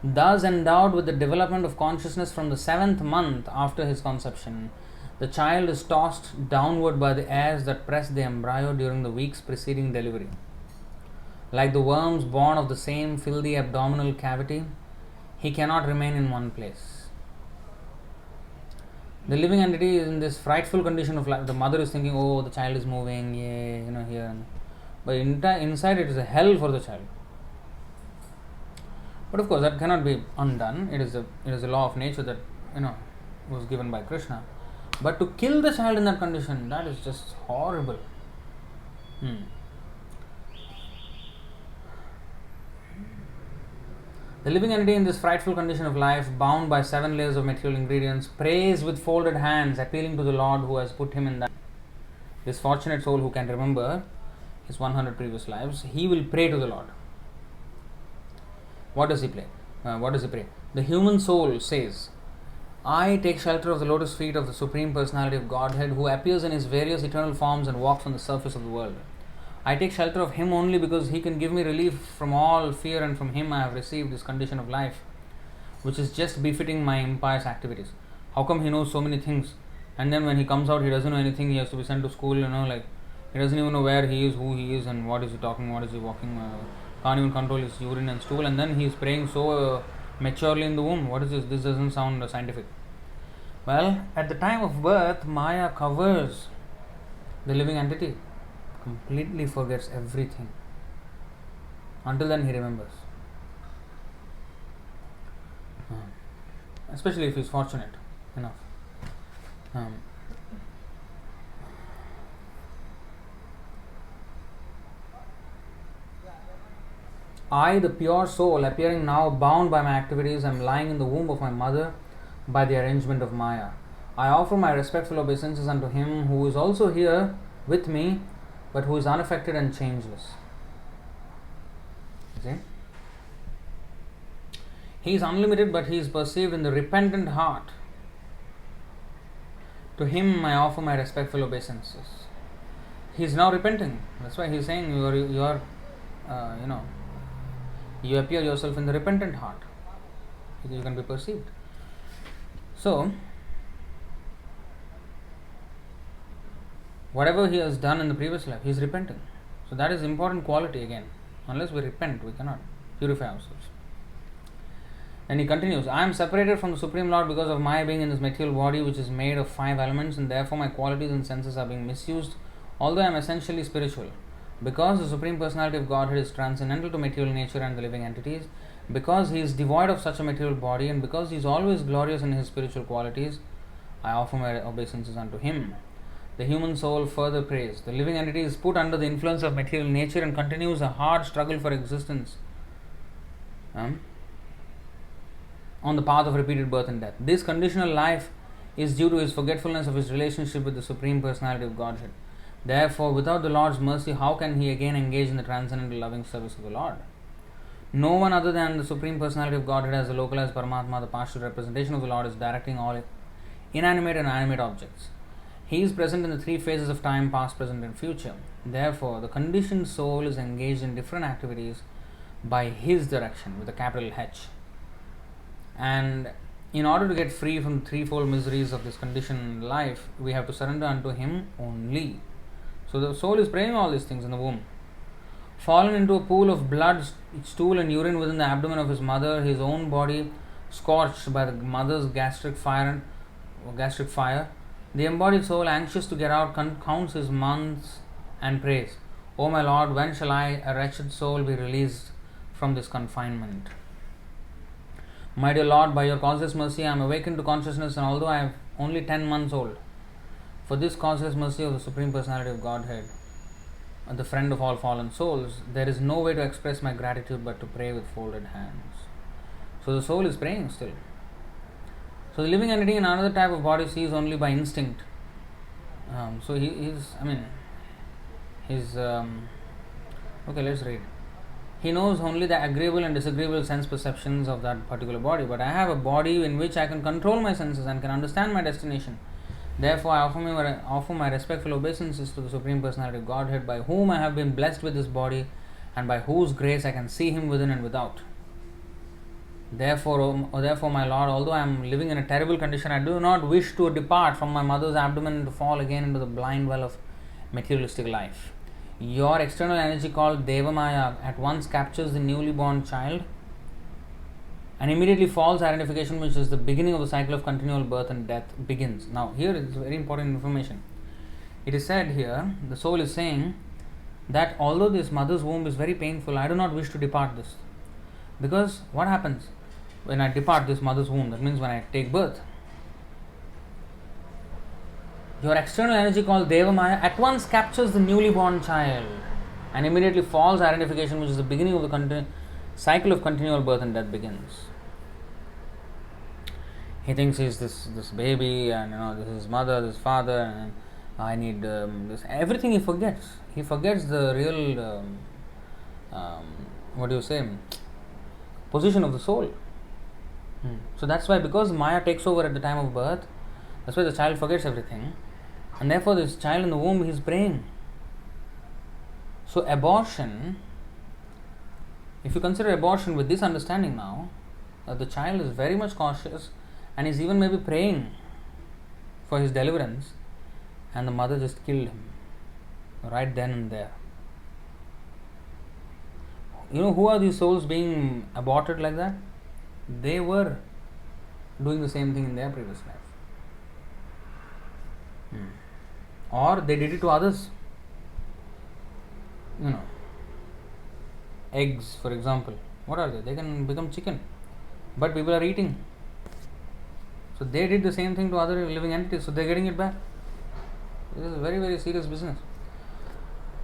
Thus endowed with the development of consciousness from the 7th month after his conception, the child is tossed downward by the airs that press the embryo during the weeks preceding delivery. Like the worms born of the same filthy abdominal cavity, he cannot remain in one place. The living entity is in this frightful condition of life. The mother is thinking, oh, the child is moving, here. But inside it is a hell for the child. But of course, that cannot be undone. It is a law of nature that was given by Krishna. But to kill the child in that condition, that is just horrible. The living entity in this frightful condition of life, bound by 7 layers of material ingredients, prays with folded hands, appealing to the Lord who has put him in that. This fortunate soul who can remember his 100 previous lives, he will pray to the Lord. What does he pray? The human soul says, I take shelter of the lotus feet of the Supreme Personality of Godhead, who appears in his various eternal forms and walks on the surface of the world. I take shelter of him only because he can give me relief from all fear, and from him I have received this condition of life, which is just befitting my impious activities. How come he knows so many things, and then when he comes out he doesn't know anything? He has to be sent to school, he doesn't even know where he is, who he is, and what is he talking, what is he walking, can't even control his urine and stool, and then he is praying so maturely in the womb. What is this? This doesn't sound scientific. Well, at the time of birth, Maya covers the living entity, completely forgets everything. Until then he remembers. Especially if he is fortunate enough. I, the pure soul, appearing now bound by my activities, am lying in the womb of my mother, by the arrangement of Maya. I offer my respectful obeisances unto him who is also here with me, but who is unaffected and changeless. See? He is unlimited, but he is perceived in the repentant heart. To him I offer my respectful obeisances. He is now repenting. That's why he is saying you appear yourself in the repentant heart. You can be perceived. So, whatever he has done in the previous life, he is repenting. So that is important quality again. Unless we repent, we cannot purify ourselves. And he continues, I am separated from the Supreme Lord because of my being in this material body which is made of 5 elements, and therefore my qualities and senses are being misused, although I am essentially spiritual. Because the Supreme Personality of Godhead is transcendental to material nature and the living entities, because he is devoid of such a material body, and because he is always glorious in his spiritual qualities, I offer my obeisances unto him. The human soul further prays. The living entity is put under the influence of material nature and continues a hard struggle for existence on the path of repeated birth and death. This conditional life is due to his forgetfulness of his relationship with the Supreme Personality of Godhead. Therefore, without the Lord's mercy, how can he again engage in the transcendental loving service of the Lord? No one other than the Supreme Personality of Godhead as the localized Paramatma, the partial representation of the Lord, is directing all inanimate and animate objects. He is present in the 3 phases of time, past, present and future. Therefore, the conditioned soul is engaged in different activities by his direction with a capital H. And in order to get free from the threefold miseries of this conditioned life, we have to surrender unto him only. So the soul is praying all these things in the womb. Fallen into a pool of blood, stool and urine within the abdomen of his mother, his own body scorched by the mother's gastric fire, the embodied soul, anxious to get out, counts his months and prays, O my Lord, when shall I, a wretched soul, be released from this confinement? My dear Lord, by your causeless mercy, I am awakened to consciousness, and although I am only 10 months old, for this causeless mercy of the Supreme Personality of Godhead, the friend of all fallen souls, there is no way to express my gratitude but to pray with folded hands. So the soul is praying still. So the living entity in another type of body sees only by instinct. Okay, let's read. He knows only the agreeable and disagreeable sense perceptions of that particular body, but I have a body in which I can control my senses and can understand my destination. Therefore, I offer my respectful obeisances to the Supreme Personality of Godhead, by whom I have been blessed with this body, and by whose grace I can see him within and without. Therefore, my Lord, although I am living in a terrible condition, I do not wish to depart from my mother's abdomen and to fall again into the blind well of materialistic life. Your external energy called Devamaya at once captures the newly born child and immediately false identification, which is the beginning of the cycle of continual birth and death, begins. Now, here is very important information. It is said here, the soul is saying that although this mother's womb is very painful, I do not wish to depart this. Because what happens when I depart this mother's womb? That means when I take birth. Your external energy called Devamaya at once captures the newly born child and immediately false identification, which is the beginning of the cycle of continual birth and death, begins. He thinks he's this baby, and this is his mother, this father, and I need this. Everything he forgets. He forgets the real position of the soul. So that's why, because Maya takes over at the time of birth, that's why the child forgets everything, and therefore this child in the womb, he is praying. So abortion, if you consider abortion with this understanding now, that the child is very much cautious and is even maybe praying for his deliverance, and the mother just killed him right then and there. Who are these souls being aborted like that? They were doing the same thing in their previous life. Or they did it to others. Eggs, for example. What are they? They can become chicken. But people are eating. So they did the same thing to other living entities. So they are getting it back. This is a very, very serious business.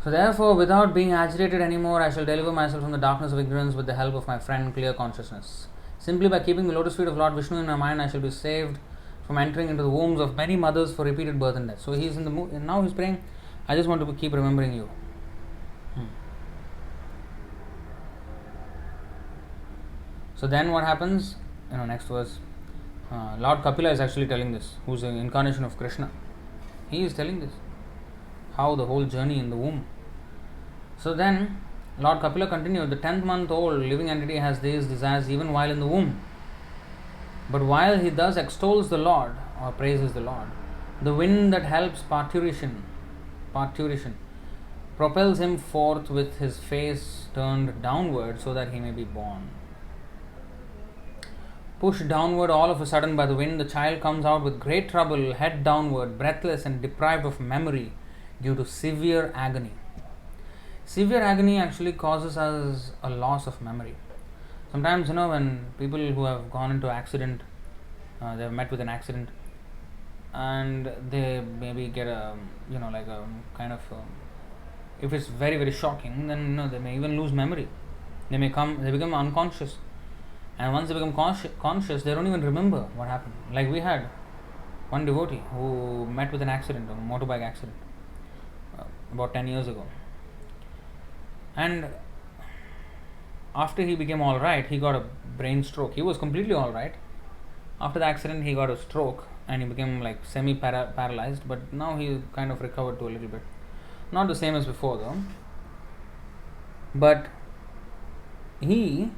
So therefore, without being agitated anymore, I shall deliver myself from the darkness of ignorance with the help of my friend, clear consciousness. Simply by keeping the lotus feet of Lord Vishnu in my mind, I shall be saved from entering into the wombs of many mothers for repeated birth and death. So he's in the mood, and now he's praying, I just want to keep remembering you. So then what happens? Next verse. Lord Kapila is actually telling this, who's an incarnation of Krishna. He is telling this, how the whole journey in the womb. So then Lord Kapila continued, the 10th month old living entity has these desires even while in the womb. But while he thus extols the Lord or praises the Lord, the wind that helps parturition propels him forth with his face turned downward so that he may be born. Pushed downward all of a sudden by the wind, the child comes out with great trouble, head downward, breathless and deprived of memory due to severe agony. Severe agony actually causes us a loss of memory. Sometimes, when people who have gone into accident, they have met with an accident, and they maybe get a, like a kind of, if it's very, very shocking, then, they may even lose memory. They become unconscious. And once they become conscious, they don't even remember what happened. Like we had one devotee who met with an accident, a motorbike accident, about 10 years ago. And after he became alright, he got a brain stroke. He was completely alright. After the accident, he got a stroke and he became like semi-paralyzed, but now he kind of recovered to a little bit. Not the same as before though. But he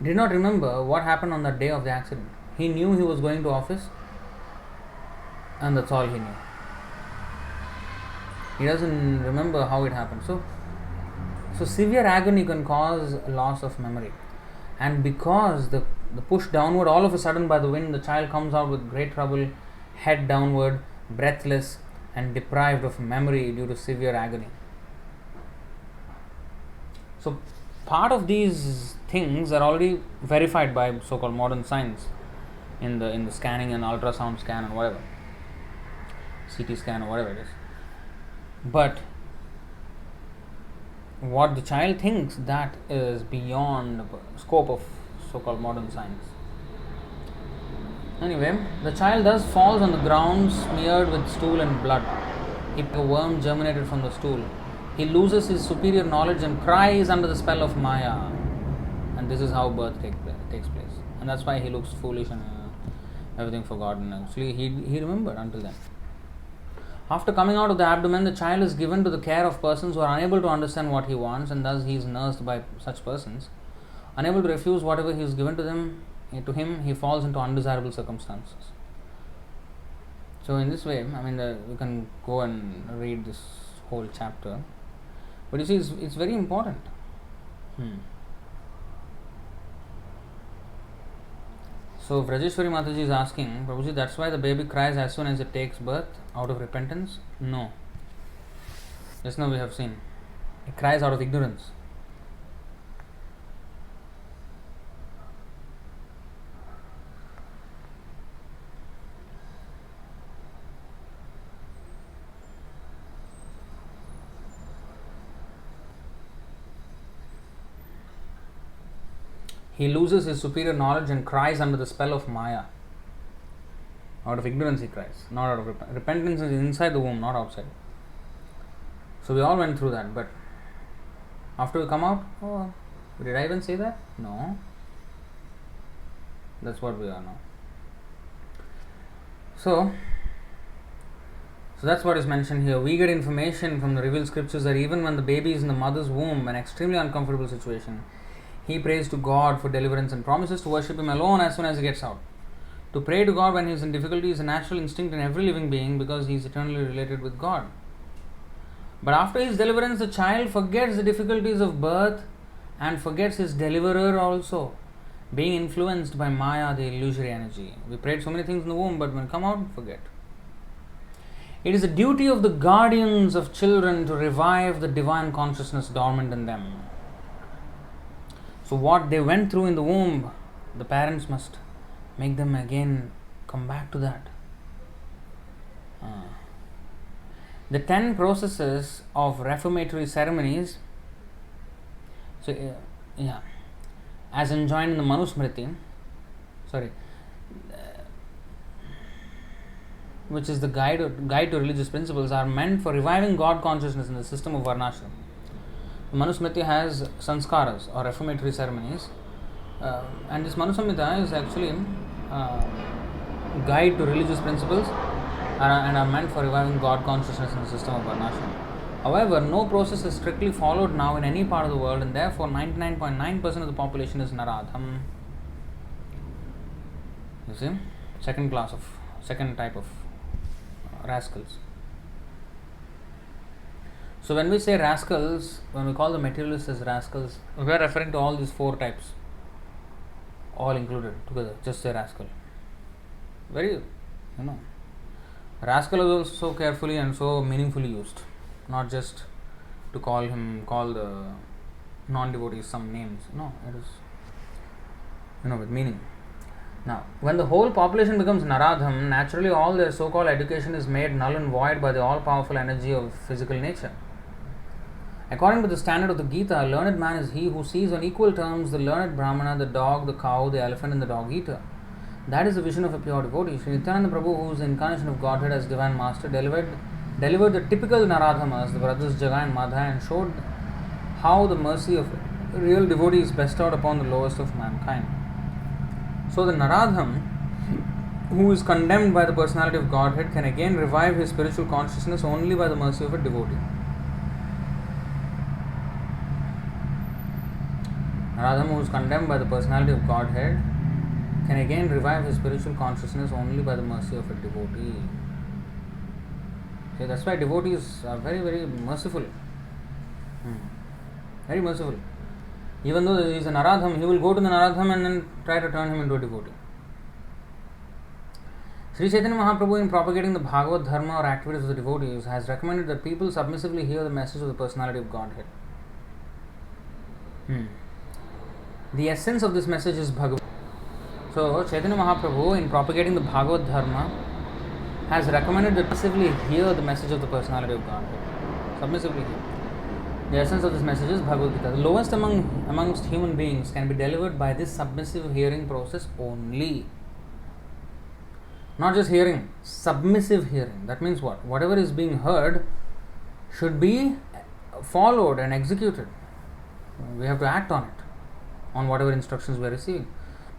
did not remember what happened on that day of the accident. He knew he was going to office, and that's all he knew. He doesn't remember how it happened. So severe agony can cause loss of memory. And because the push downward all of a sudden by the wind, the child comes out with great trouble, head downward, breathless and deprived of memory due to severe agony. So part of these things are already verified by so-called modern science in the scanning and ultrasound scan and whatever, CT scan or whatever it is. But what the child thinks, that is beyond the scope of so-called modern science. Anyway, the child thus falls on the ground smeared with stool and blood. A worm germinated from the stool. He loses his superior knowledge and cries under the spell of Maya. And this is how birth takes place. And that's why he looks foolish and everything forgotten. Actually, he remembered until then. After coming out of the abdomen, the child is given to the care of persons who are unable to understand what he wants, and thus he is nursed by such persons. Unable to refuse whatever he is given to him, he falls into undesirable circumstances. So in this way, we can go and read this whole chapter. But you see, it's very important. So Vrajeshwari Mataji is asking, Prabhuji, that's why the baby cries as soon as it takes birth, out of repentance? No. Just now we have seen. It cries out of ignorance. He loses his superior knowledge and cries under the spell of Maya. Out of ignorance he cries, not out of repentance. Repentance is inside the womb, not outside. So we all went through that, but after we come out, did I even say that? No. That's what we are now. So that's what is mentioned here. We get information from the revealed scriptures that even when the baby is in the mother's womb, an extremely uncomfortable situation, he prays to God for deliverance and promises to worship Him alone as soon as he gets out. To pray to God when he is in difficulty is a natural instinct in every living being because he is eternally related with God. But after his deliverance, the child forgets the difficulties of birth and forgets his deliverer also, being influenced by Maya, the illusory energy. We prayed so many things in the womb, but when we come out, forget. It is the duty of the guardians of children to revive the divine consciousness dormant in them. So what they went through in the womb, the parents must make them again come back to that. The 10 processes of reformatory ceremonies. So as enjoined in the Manusmriti, which is the guide to religious principles, are meant for reviving God consciousness in the system of Varnashram. The Manusmriti has sanskaras or reformatory ceremonies, and this Manusamhita is actually guide to religious principles and are meant for reviving God consciousness in the system of Varnashram. However, no process is strictly followed now in any part of the world, and therefore 99.9% of the population is Naradham. You see, second type of rascals. So when we say rascals, when we call the materialists as rascals, we are referring to all these four types, all included together. Just say rascal. Rascal is also carefully and so meaningfully used, not just to call the non-devotees some names. No, it is with meaning. Now, when the whole population becomes Naradham, naturally all their so-called education is made null and void by the all-powerful energy of physical nature. According to the standard of the Gita, a learned man is he who sees on equal terms the learned Brahmana, the dog, the cow, the elephant, and the dog-eater. That is the vision of a pure devotee. Sri Nityananda Prabhu, who is the incarnation of Godhead as Divine Master, delivered the typical Naradhamas, the brothers Jagai and Madha, and showed how the mercy of a real devotee is bestowed upon the lowest of mankind. So the Naradham, who is condemned by the personality of Godhead, can again revive his spiritual consciousness only by the mercy of a devotee. Naradham, who is condemned by the personality of Godhead, can again revive his spiritual consciousness only by the mercy of a devotee. See, that's why devotees are very, very merciful. Very merciful. Even though he is a Naradham, he will go to the Naradham and then try to turn him into a devotee. Sri Chaitanya Mahaprabhu, in propagating the Bhagavad Dharma or activities of the devotees, has recommended that people submissively hear the message of the personality of Godhead. The essence of this message is Bhagavad. So, Chaitanya Mahaprabhu, in propagating the Bhagavad Dharma, has recommended that submissively hear the message of the personality of Godhead. Submissively hear. The essence of this message is Bhagavad Gita. The lowest amongst human beings can be delivered by this submissive hearing process only. Not just hearing, submissive hearing. That means what? Whatever is being heard should be followed and executed. We have to act on it, on whatever instructions we are receiving.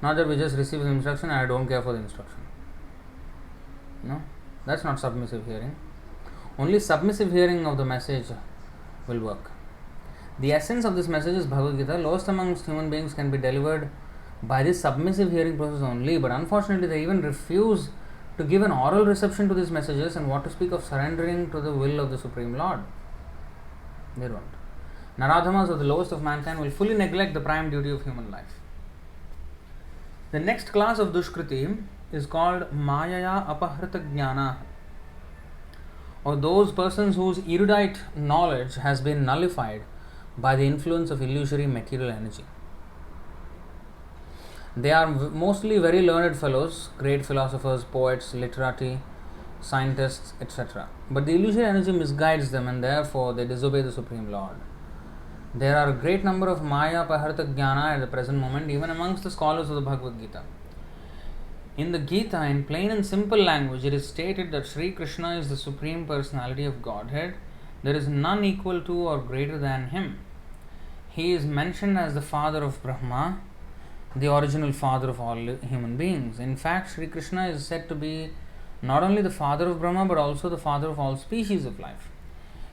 Not that we just receive the instruction and I don't care for the instruction. No, that's not submissive hearing. Only submissive hearing of the message will work. The essence of this message is Bhagavad Gita. Lowest amongst human beings can be delivered by this submissive hearing process only, but unfortunately they even refuse to give an oral reception to these messages, and what to speak of surrendering to the will of the Supreme Lord. They don't. Naradhamas, or the lowest of mankind, will fully neglect the prime duty of human life. The next class of Dushkriti is called Mayaya Apahrita Jnana, or those persons whose erudite knowledge has been nullified by the influence of illusory material energy. They are mostly very learned fellows, great philosophers, poets, literati, scientists, etc. But the illusory energy misguides them, and therefore they disobey the Supreme Lord. There are a great number of Maya Paharita Jnana at the present moment, even amongst the scholars of the Bhagavad Gita. In the Gita, in plain and simple language, it is stated that Sri Krishna is the Supreme Personality of Godhead. There is none equal to or greater than him. He is mentioned as the father of Brahma, the original father of all human beings. In fact, Sri Krishna is said to be not only the father of Brahma but also the father of all species of life.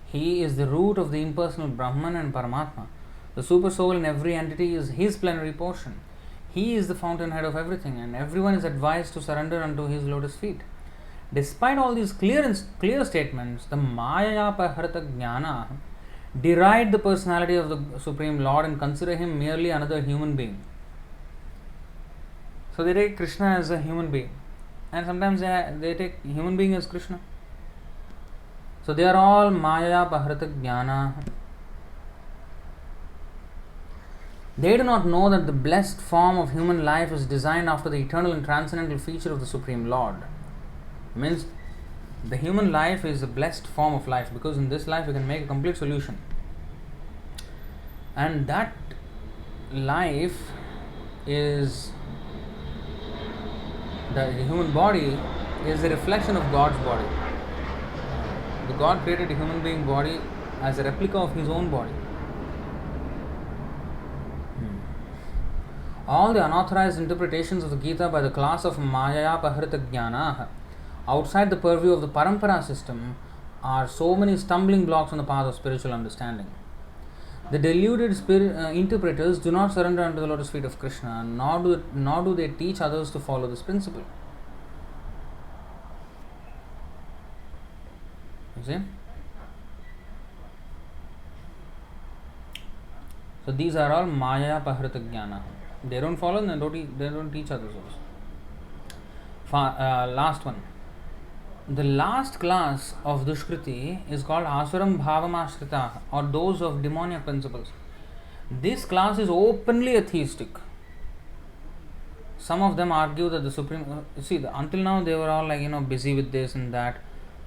He is the root of the impersonal Brahman and Paramatma. The super soul in every entity is his plenary portion. He is the fountainhead of everything, and everyone is advised to surrender unto his lotus feet. Despite all these clear statements, the Maya Paharita Jnana deride the personality of the Supreme Lord and consider him merely another human being. So they take Krishna as a human being, and sometimes they take human being as Krishna. So they are all Maya Paharita Jnana. They do not know that the blessed form of human life is designed after the eternal and transcendental feature of the Supreme Lord. It means the human life is a blessed form of life, because in this life you can make a complete solution. And that life is the human body is a reflection of God's body. The God created a human being body as a replica of his own body. All the unauthorized interpretations of the Gita by the class of Maya Pahrita Jnana outside the purview of the Parampara system are so many stumbling blocks on the path of spiritual understanding. The deluded interpreters do not surrender unto the lotus feet of Krishna, nor do they teach others to follow this principle. You see? So these are all Maya Pahrita Jnana. They don't follow and they don't teach others also. Last one. The last class of Dushkriti is called Asuram Bhavamashrita, or those of demoniac principles. This class is openly atheistic. Some of them argue that the Supreme... until now they were all busy with this and that,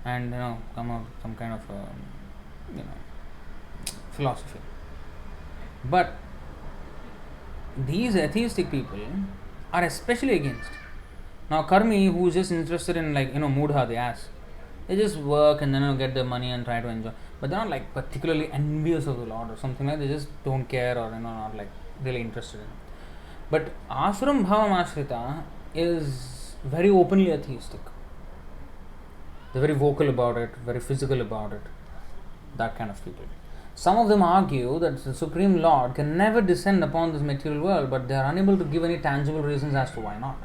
and come out with some kind of philosophy. But these atheistic people are especially against. Now, Karmi, who is just interested in moodha, the ass, they just work and then get their money and try to enjoy. But they're not particularly envious of the Lord or something like that. They just don't care or not really interested in it. But Asuram Bhavamashrita is very openly atheistic. They're very vocal about it, very physical about it. That kind of people. Some of them argue that the Supreme Lord can never descend upon this material world, but they are unable to give any tangible reasons as to why not.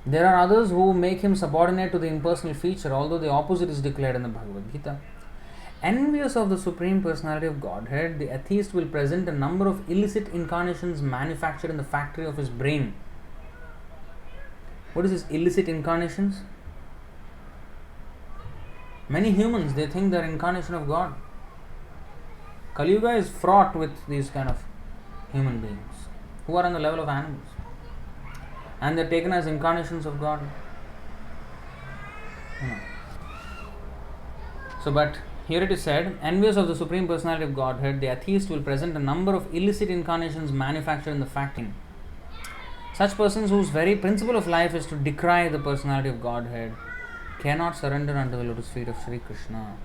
There are others who make him subordinate to the impersonal feature, although the opposite is declared in the Bhagavad Gita. Envious of the Supreme Personality of Godhead, the atheist will present a number of illicit incarnations manufactured in the factory of his brain. What is this illicit incarnations? Many humans, they think they are incarnation of God. Kali Yuga is fraught with these kind of human beings who are on the level of animals, and they are taken as incarnations of God. So, but here it is said, envious of the Supreme Personality of Godhead, the atheist will present a number of illicit incarnations manufactured in the factory. Such persons whose very principle of life is to decry the personality of Godhead cannot surrender unto the lotus feet of Sri Krishna.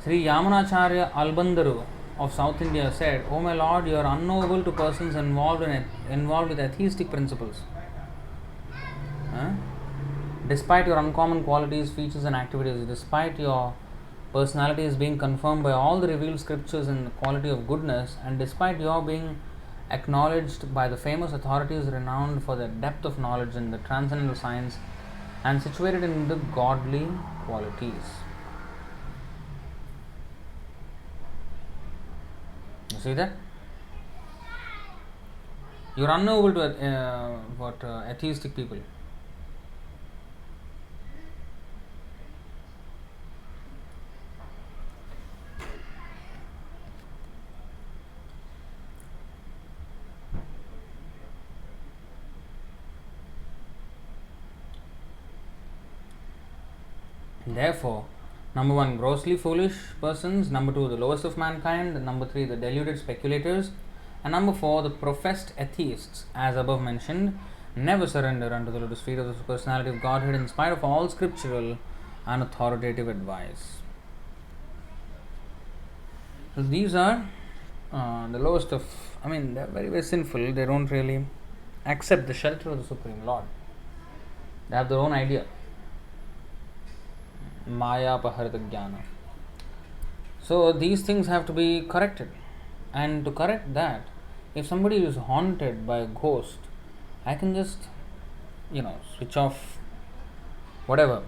Sri Yamunacharya Albandaru of South India said, "O my Lord, you are unknowable to persons involved with atheistic principles. Despite your uncommon qualities, features and activities, despite your personality is being confirmed by all the revealed scriptures in the quality of goodness, and despite your being acknowledged by the famous authorities renowned for their depth of knowledge in the transcendental science and situated in the godly qualities." You see that? You are unknowable to atheistic people. Therefore, number one, grossly foolish persons. Number two, the lowest of mankind. Number three, the deluded speculators. And number four, the professed atheists, as above mentioned, never surrender unto the lotus feet of the personality of Godhead in spite of all scriptural and authoritative advice. So these are the lowest of, they're very, very sinful. They don't really accept the shelter of the Supreme Lord. They have their own idea. Maya Pahrita Jnana. So these things have to be corrected. And to correct that, if somebody is haunted by a ghost, I can just, switch off whatever,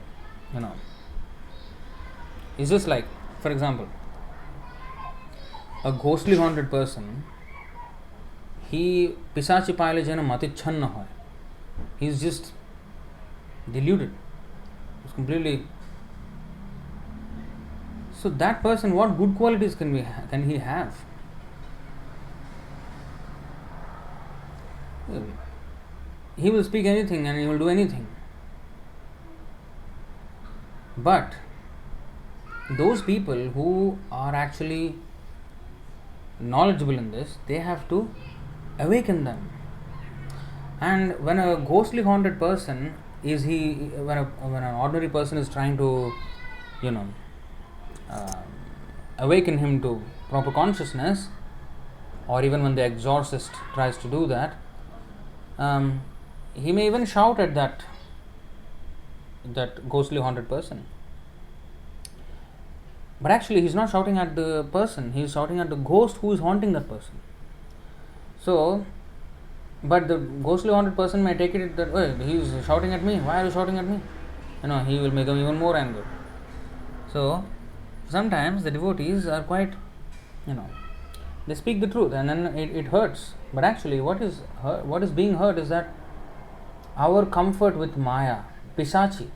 It's just like, for example, a ghostly haunted person, he pisachi paile jena matichhanna hoy. He's just deluded. He's completely. So that person, what good qualities can he have? He will speak anything and he will do anything. But those people who are actually knowledgeable in this, they have to awaken them. And when a ghostly haunted person is he when an ordinary person is trying to, you know, uh, awaken him to proper consciousness, or even when the exorcist tries to do that, he may even shout at that ghostly haunted person. But actually, he's not shouting at the person, he's shouting at the ghost who is haunting that person. So, but the ghostly haunted person may take it that way, he's shouting at me, why are you shouting at me? He will make him even more angry. So, sometimes the devotees are quite, they speak the truth and then it hurts. But actually, what is being hurt is that our comfort with Maya, Pisachi,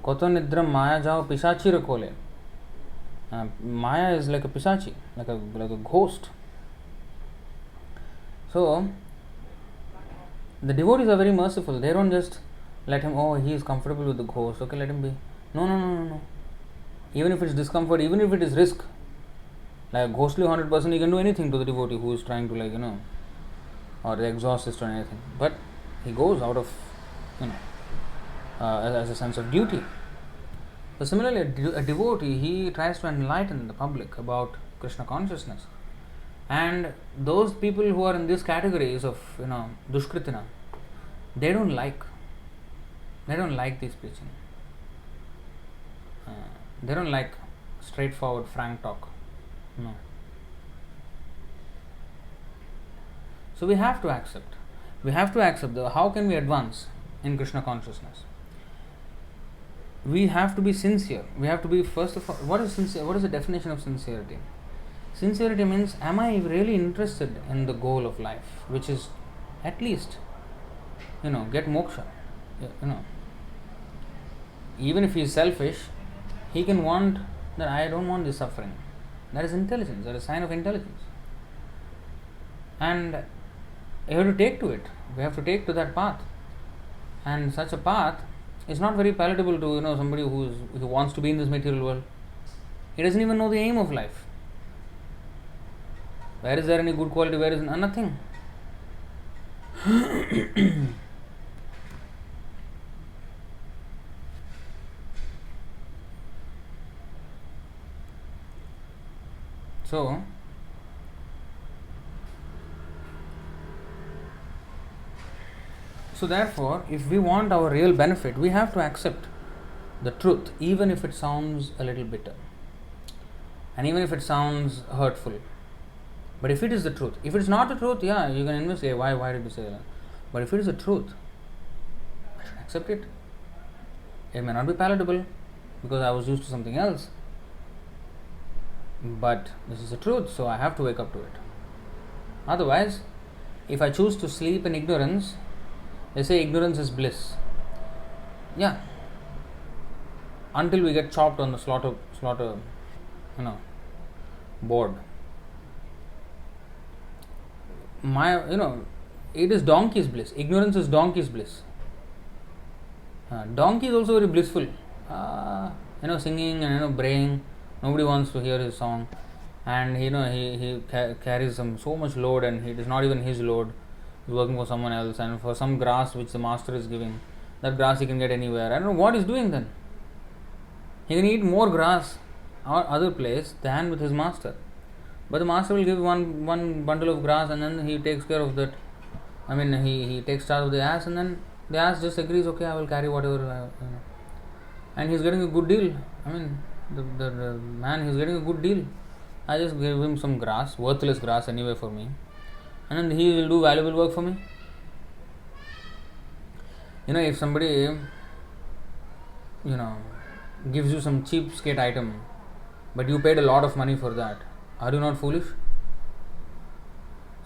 Koto Nidram Maya Jao Pisachi Rakole. Maya is like a Pisachi, like a ghost. So, the devotees are very merciful. They don't just let him, oh, he is comfortable with the ghost, okay, let him be. No. Even if it's discomfort, even if it is risk, like a ghostly haunted person, he can do anything to the devotee who is trying to, or the exorcist or anything. But he goes out of, as a sense of duty. So similarly, a devotee, he tries to enlighten the public about Krishna consciousness. And those people who are in these categories of, Dushkritina, they don't like this preaching. They don't like straightforward, frank talk. No. So we have to accept. How can we advance in Krishna consciousness? We have to be sincere. We have to be, first of all, what is sincere? What is the definition of sincerity? Sincerity means, am I really interested in the goal of life, which is at least, get moksha. Even if he is selfish, he can want that I don't want this suffering. That is intelligence. That is a sign of intelligence. And you have to take to it. We have to take to that path. And such a path is not very palatable to somebody who wants to be in this material world. He doesn't even know the aim of life. Where is there any good quality? Where is nothing? So therefore, if we want our real benefit, we have to accept the truth, even if it sounds a little bitter, and even if it sounds hurtful. But if it is the truth, if it's not the truth, you can investigate why did you say that. But if it is the truth, I should accept it. It may not be palatable because I was used to something else, but this is the truth, so I have to wake up to it. Otherwise, if I choose to sleep in ignorance, they say ignorance is bliss. Yeah. Until we get chopped on the slaughter board. It is donkey's bliss. Ignorance is donkey's bliss. Donkey is also very blissful. Singing and braying. Nobody wants to hear his song, and he carries so much load, and it is not even his load. He's working for someone else, and for some grass which the master is giving, that grass he can get anywhere. I don't know what he's doing then. He can eat more grass or other place than with his master. But the master will give one bundle of grass, and then he takes care of that. He takes charge of the ass, and then the ass just agrees, okay, I will carry whatever. And he's getting a good deal. The man, he's getting a good deal. I just gave him some grass, worthless grass anyway for me, and then he will do valuable work for me. If somebody, gives you some cheapskate item, but you paid a lot of money for that, are you not foolish?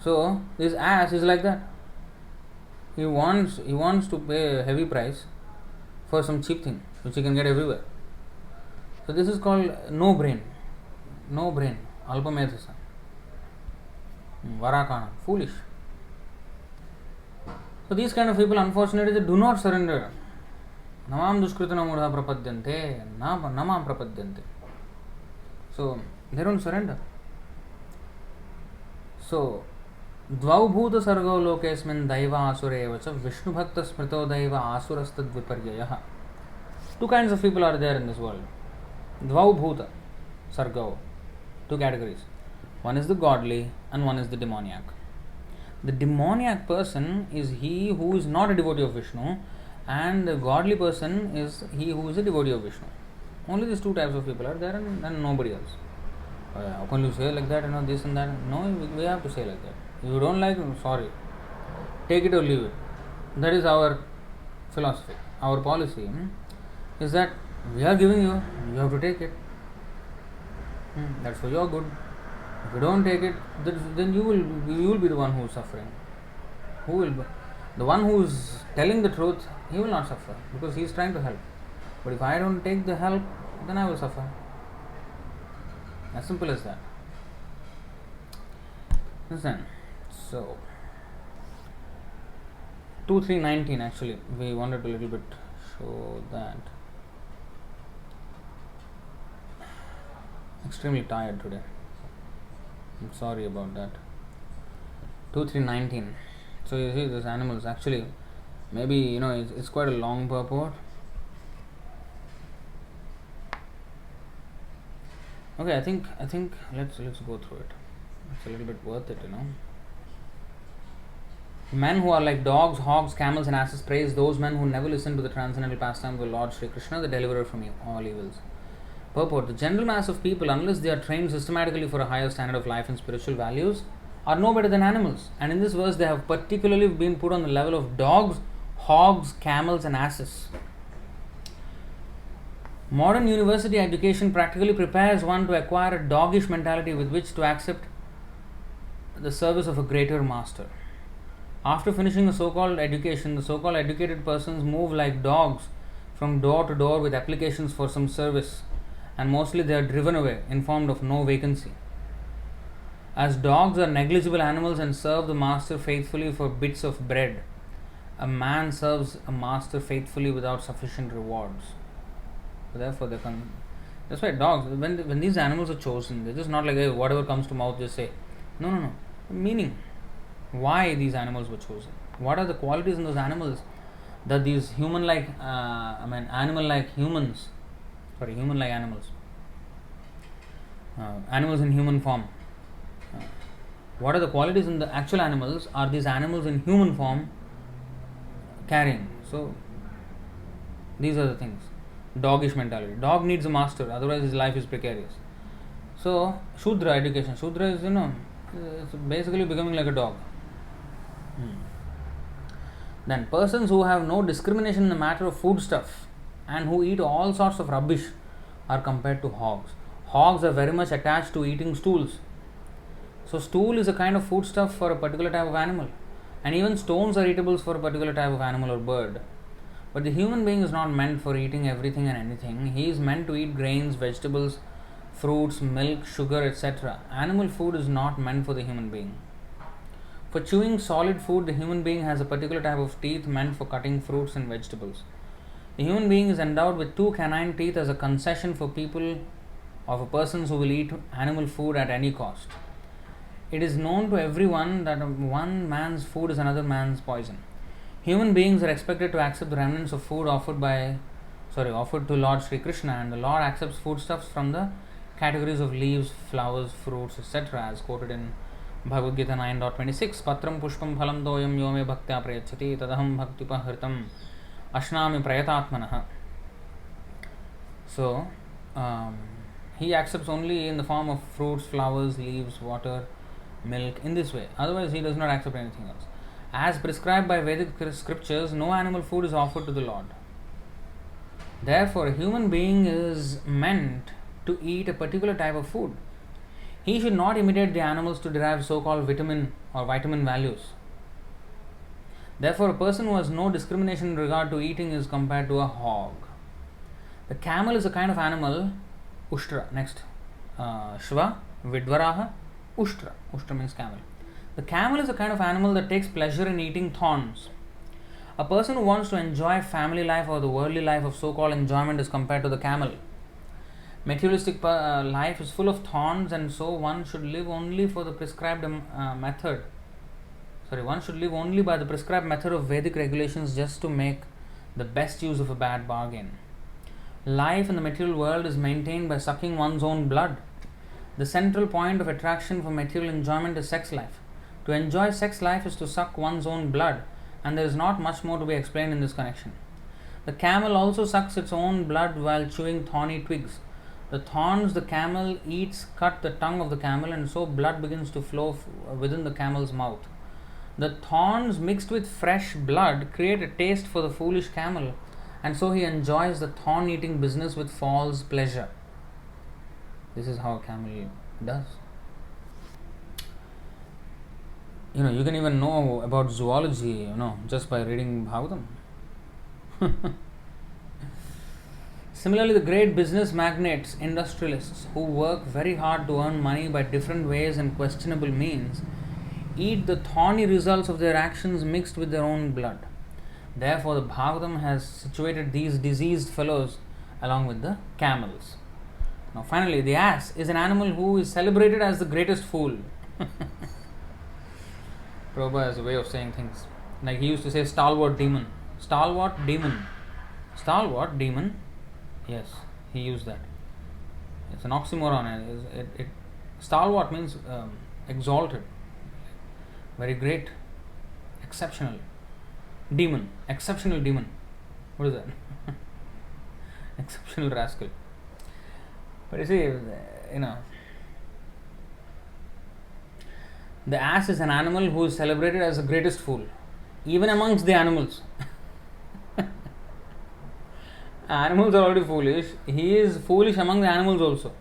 So this ass is like that. He wants to pay a heavy price for some cheap thing which he can get everywhere. So this is called no brain, alpamethasa, varakana, foolish. So these kind of people, unfortunately, they do not surrender. Namam dushkritana mudha prapadyante, namam prapadyante. So they don't surrender. So द्वौ भूत सर्गौ लोकेस्मिन् दैव आसुर एव च विष्णुभक्त स्मृतो दैव आसुरस्तद्विपर्ययः. Two kinds of people are there in this world. Dvau bhuta sargau. Two categories. One is the godly and one is the demoniac. The demoniac person is he who is not a devotee of Vishnu, and the godly person is he who is a devotee of Vishnu. Only these two types of people are there, and nobody else. How can you say like that, this and that? No, we have to say like that. If you don't like, sorry. Take it or leave it. That is our philosophy. Our policy is that we are giving you, you have to take it. That's for your good. If you don't take it, then you will be the one who is suffering. Who will be? The one who is telling the truth, he will not suffer because he is trying to help. But if I don't take the help, then I will suffer. As simple as that. Listen, so 2.3.19 actually, we wanted to a little bit show that. Extremely tired today. I'm sorry about that. 2.3.19. So you see these animals actually, maybe it's quite a long purport. Okay, I think let's go through it. It's a little bit worth it, Men who are like dogs, hogs, camels and asses praise those men who never listen to the transcendental pastime of the Lord Sri Krishna, the deliverer from all evils. Purport: the general mass of people, unless they are trained systematically for a higher standard of life and spiritual values, are no better than animals. And in this verse, they have particularly been put on the level of dogs, hogs, camels, and asses. Modern university education practically prepares one to acquire a doggish mentality with which to accept the service of a greater master. After finishing a so-called education, the so-called educated persons move like dogs from door to door with applications for some service, and mostly they are driven away, informed of no vacancy. As dogs are negligible animals and serve the master faithfully for bits of bread, a man serves a master faithfully without sufficient rewards. So therefore, that's why dogs, when these animals are chosen, they're just not like, hey, whatever comes to mouth, just say. No. Meaning, why these animals were chosen? What are the qualities in those animals that these human-like animals, animals in human form. What are the qualities in the actual animals? Are these animals in human form carrying? So, these are the things. Doggish mentality. Dog needs a master, otherwise his life is precarious. So, Shudra education. Shudra is, it's basically becoming like a dog. Then, persons who have no discrimination in the matter of foodstuff and who eat all sorts of rubbish are compared to hogs. Hogs are very much attached to eating stools. So, stool is a kind of foodstuff for a particular type of animal. And even stones are eatables for a particular type of animal or bird. But the human being is not meant for eating everything and anything. He is meant to eat grains, vegetables, fruits, milk, sugar, etc. Animal food is not meant for the human being. For chewing solid food, the human being has a particular type of teeth meant for cutting fruits and vegetables. The human being is endowed with 2 canine teeth as a concession for people of a persons who will eat animal food at any cost. It is known to everyone that one man's food is another man's poison. Human beings are expected to accept the remnants of food offered to Lord Sri Krishna, and the Lord accepts foodstuffs from the categories of leaves, flowers, fruits, etc. as quoted in Bhagavad Gita 9.26. Patram pushpam phalam doyam yome bhaktya prayachati tadaham bhaktupahritam ashnami prayatatmanaha. So, he accepts only in the form of fruits, flowers, leaves, water, milk, in this way. Otherwise, he does not accept anything else. As prescribed by Vedic scriptures, no animal food is offered to the Lord. Therefore, a human being is meant to eat a particular type of food. He should not imitate the animals to derive so-called vitamin values. Therefore, a person who has no discrimination in regard to eating is compared to a hog. The camel is a kind of animal, Ushtra. Next, Shva, Vidvaraha, Ushtra. Ushtra means camel. The camel is a kind of animal that takes pleasure in eating thorns. A person who wants to enjoy family life or the worldly life of so-called enjoyment is compared to the camel. Materialistic life is full of thorns, and so one should live only for the prescribed method one should live only by the prescribed method of Vedic regulations just to make the best use of a bad bargain. Life in the material world is maintained by sucking one's own blood. The central point of attraction for material enjoyment is sex life. To enjoy sex life is to suck one's own blood, and there is not much more to be explained in this connection. The camel also sucks its own blood while chewing thorny twigs. The thorns the camel eats cut the tongue of the camel, and so blood begins to flow within the camel's mouth. The thorns mixed with fresh blood create a taste for the foolish camel, and so he enjoys the thorn eating business with false pleasure. This is how a camel does. You can even know about zoology, just by reading Bhagavatam. Similarly, the great business magnates, industrialists, who work very hard to earn money by different ways and questionable means, eat the thorny results of their actions mixed with their own blood. Therefore, the Bhagavatam has situated these diseased fellows along with the camels. Now, finally, the ass is an animal who is celebrated as the greatest fool. Prabhupada has a way of saying things. Like he used to say, stalwart demon. Stalwart demon. Stalwart demon. Yes, he used that. It's an oxymoron. Stalwart means exalted, very great, exceptional. Demon, exceptional demon. What is that? Exceptional rascal. But you see, the ass is an animal who is celebrated as the greatest fool, even amongst the animals. Animals are already foolish. He is foolish among the animals also.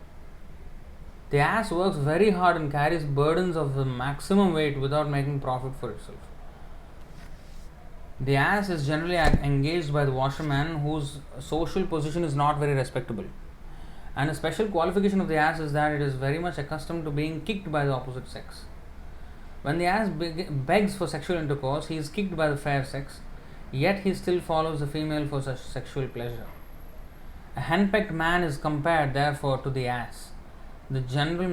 The ass works very hard and carries burdens of the maximum weight without making profit for itself. The ass is generally engaged by the washerman whose social position is not very respectable. And a special qualification of the ass is that it is very much accustomed to being kicked by the opposite sex. When the ass begs for sexual intercourse, he is kicked by the fair sex, yet he still follows the female for such sexual pleasure. A henpecked man is compared, therefore, to the ass. The general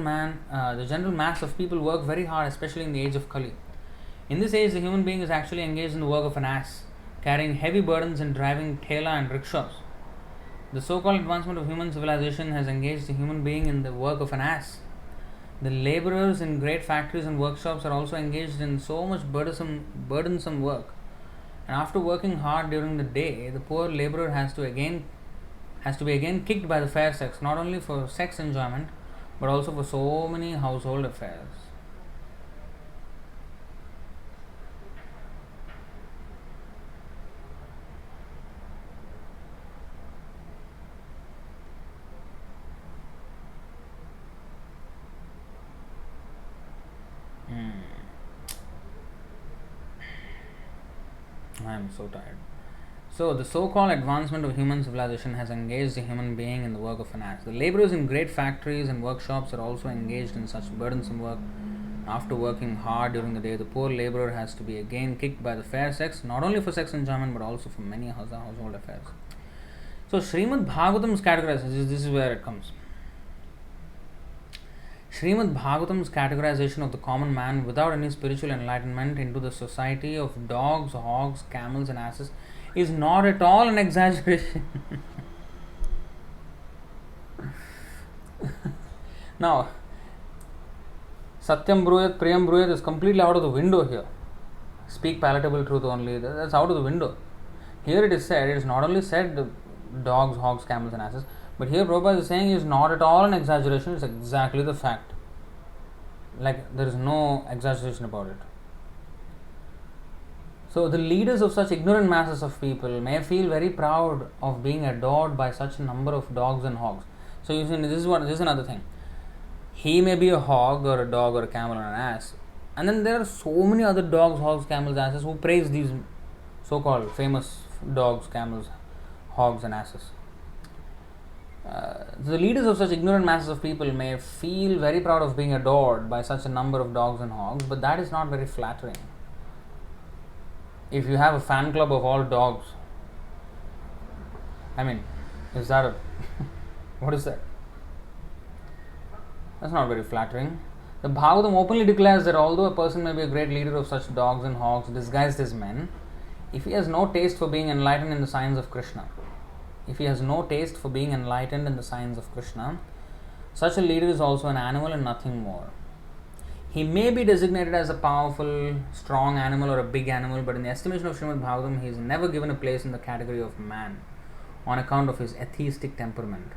mass of people work very hard, especially in the age of Kali. In this age, the human being is actually engaged in the work of an ass, carrying heavy burdens and driving thela and rickshaws. The so-called advancement of human civilization has engaged the human being in the work of an ass. The laborers in great factories and workshops are also engaged in so much burdensome work. And after working hard during the day, the poor laborer has to be again kicked by the fair sex, not only for sex enjoyment, but also for so many household affairs. I am so tired. So, the so-called advancement of human civilization has engaged the human being in the work of an ass. The laborers in great factories and workshops are also engaged in such burdensome work. After working hard during the day, the poor laborer has to be again kicked by the fair sex, not only for sex enjoyment, but also for many household affairs. So, Srimad Bhagavatam's categorization, this is where it comes. Srimad Bhagavatam's categorization of the common man without any spiritual enlightenment into the society of dogs, hogs, camels and asses is not at all an exaggeration. Now, Satyam Bruyat, Priyam Bruyat is completely out of the window here. Speak palatable truth only, that's out of the window. Here it is said, it is not only said dogs, hogs, camels and asses, but here Prabhupada is saying is not at all an exaggeration, it's exactly the fact. Like there is no exaggeration about it. So the leaders of such ignorant masses of people may feel very proud of being adored by such a number of dogs and hogs. So you see, this is another thing. He may be a hog or a dog or a camel or an ass, and then there are so many other dogs, hogs, camels, asses who praise these so-called famous dogs, camels, hogs and asses. The leaders of such ignorant masses of people may feel very proud of being adored by such a number of dogs and hogs, but that is not very flattering. If you have a fan club of all dogs, is that what is that? That's not very flattering. The Bhagavatam openly declares that although a person may be a great leader of such dogs and hogs disguised as men, if he has no taste for being enlightened in the signs of Krishna, if he has no taste for being enlightened in the signs of Krishna, such a leader is also an animal and nothing more. He may be designated as a powerful, strong animal or a big animal, but in the estimation of Srimad Bhagavatam, he is never given a place in the category of man on account of his atheistic temperament.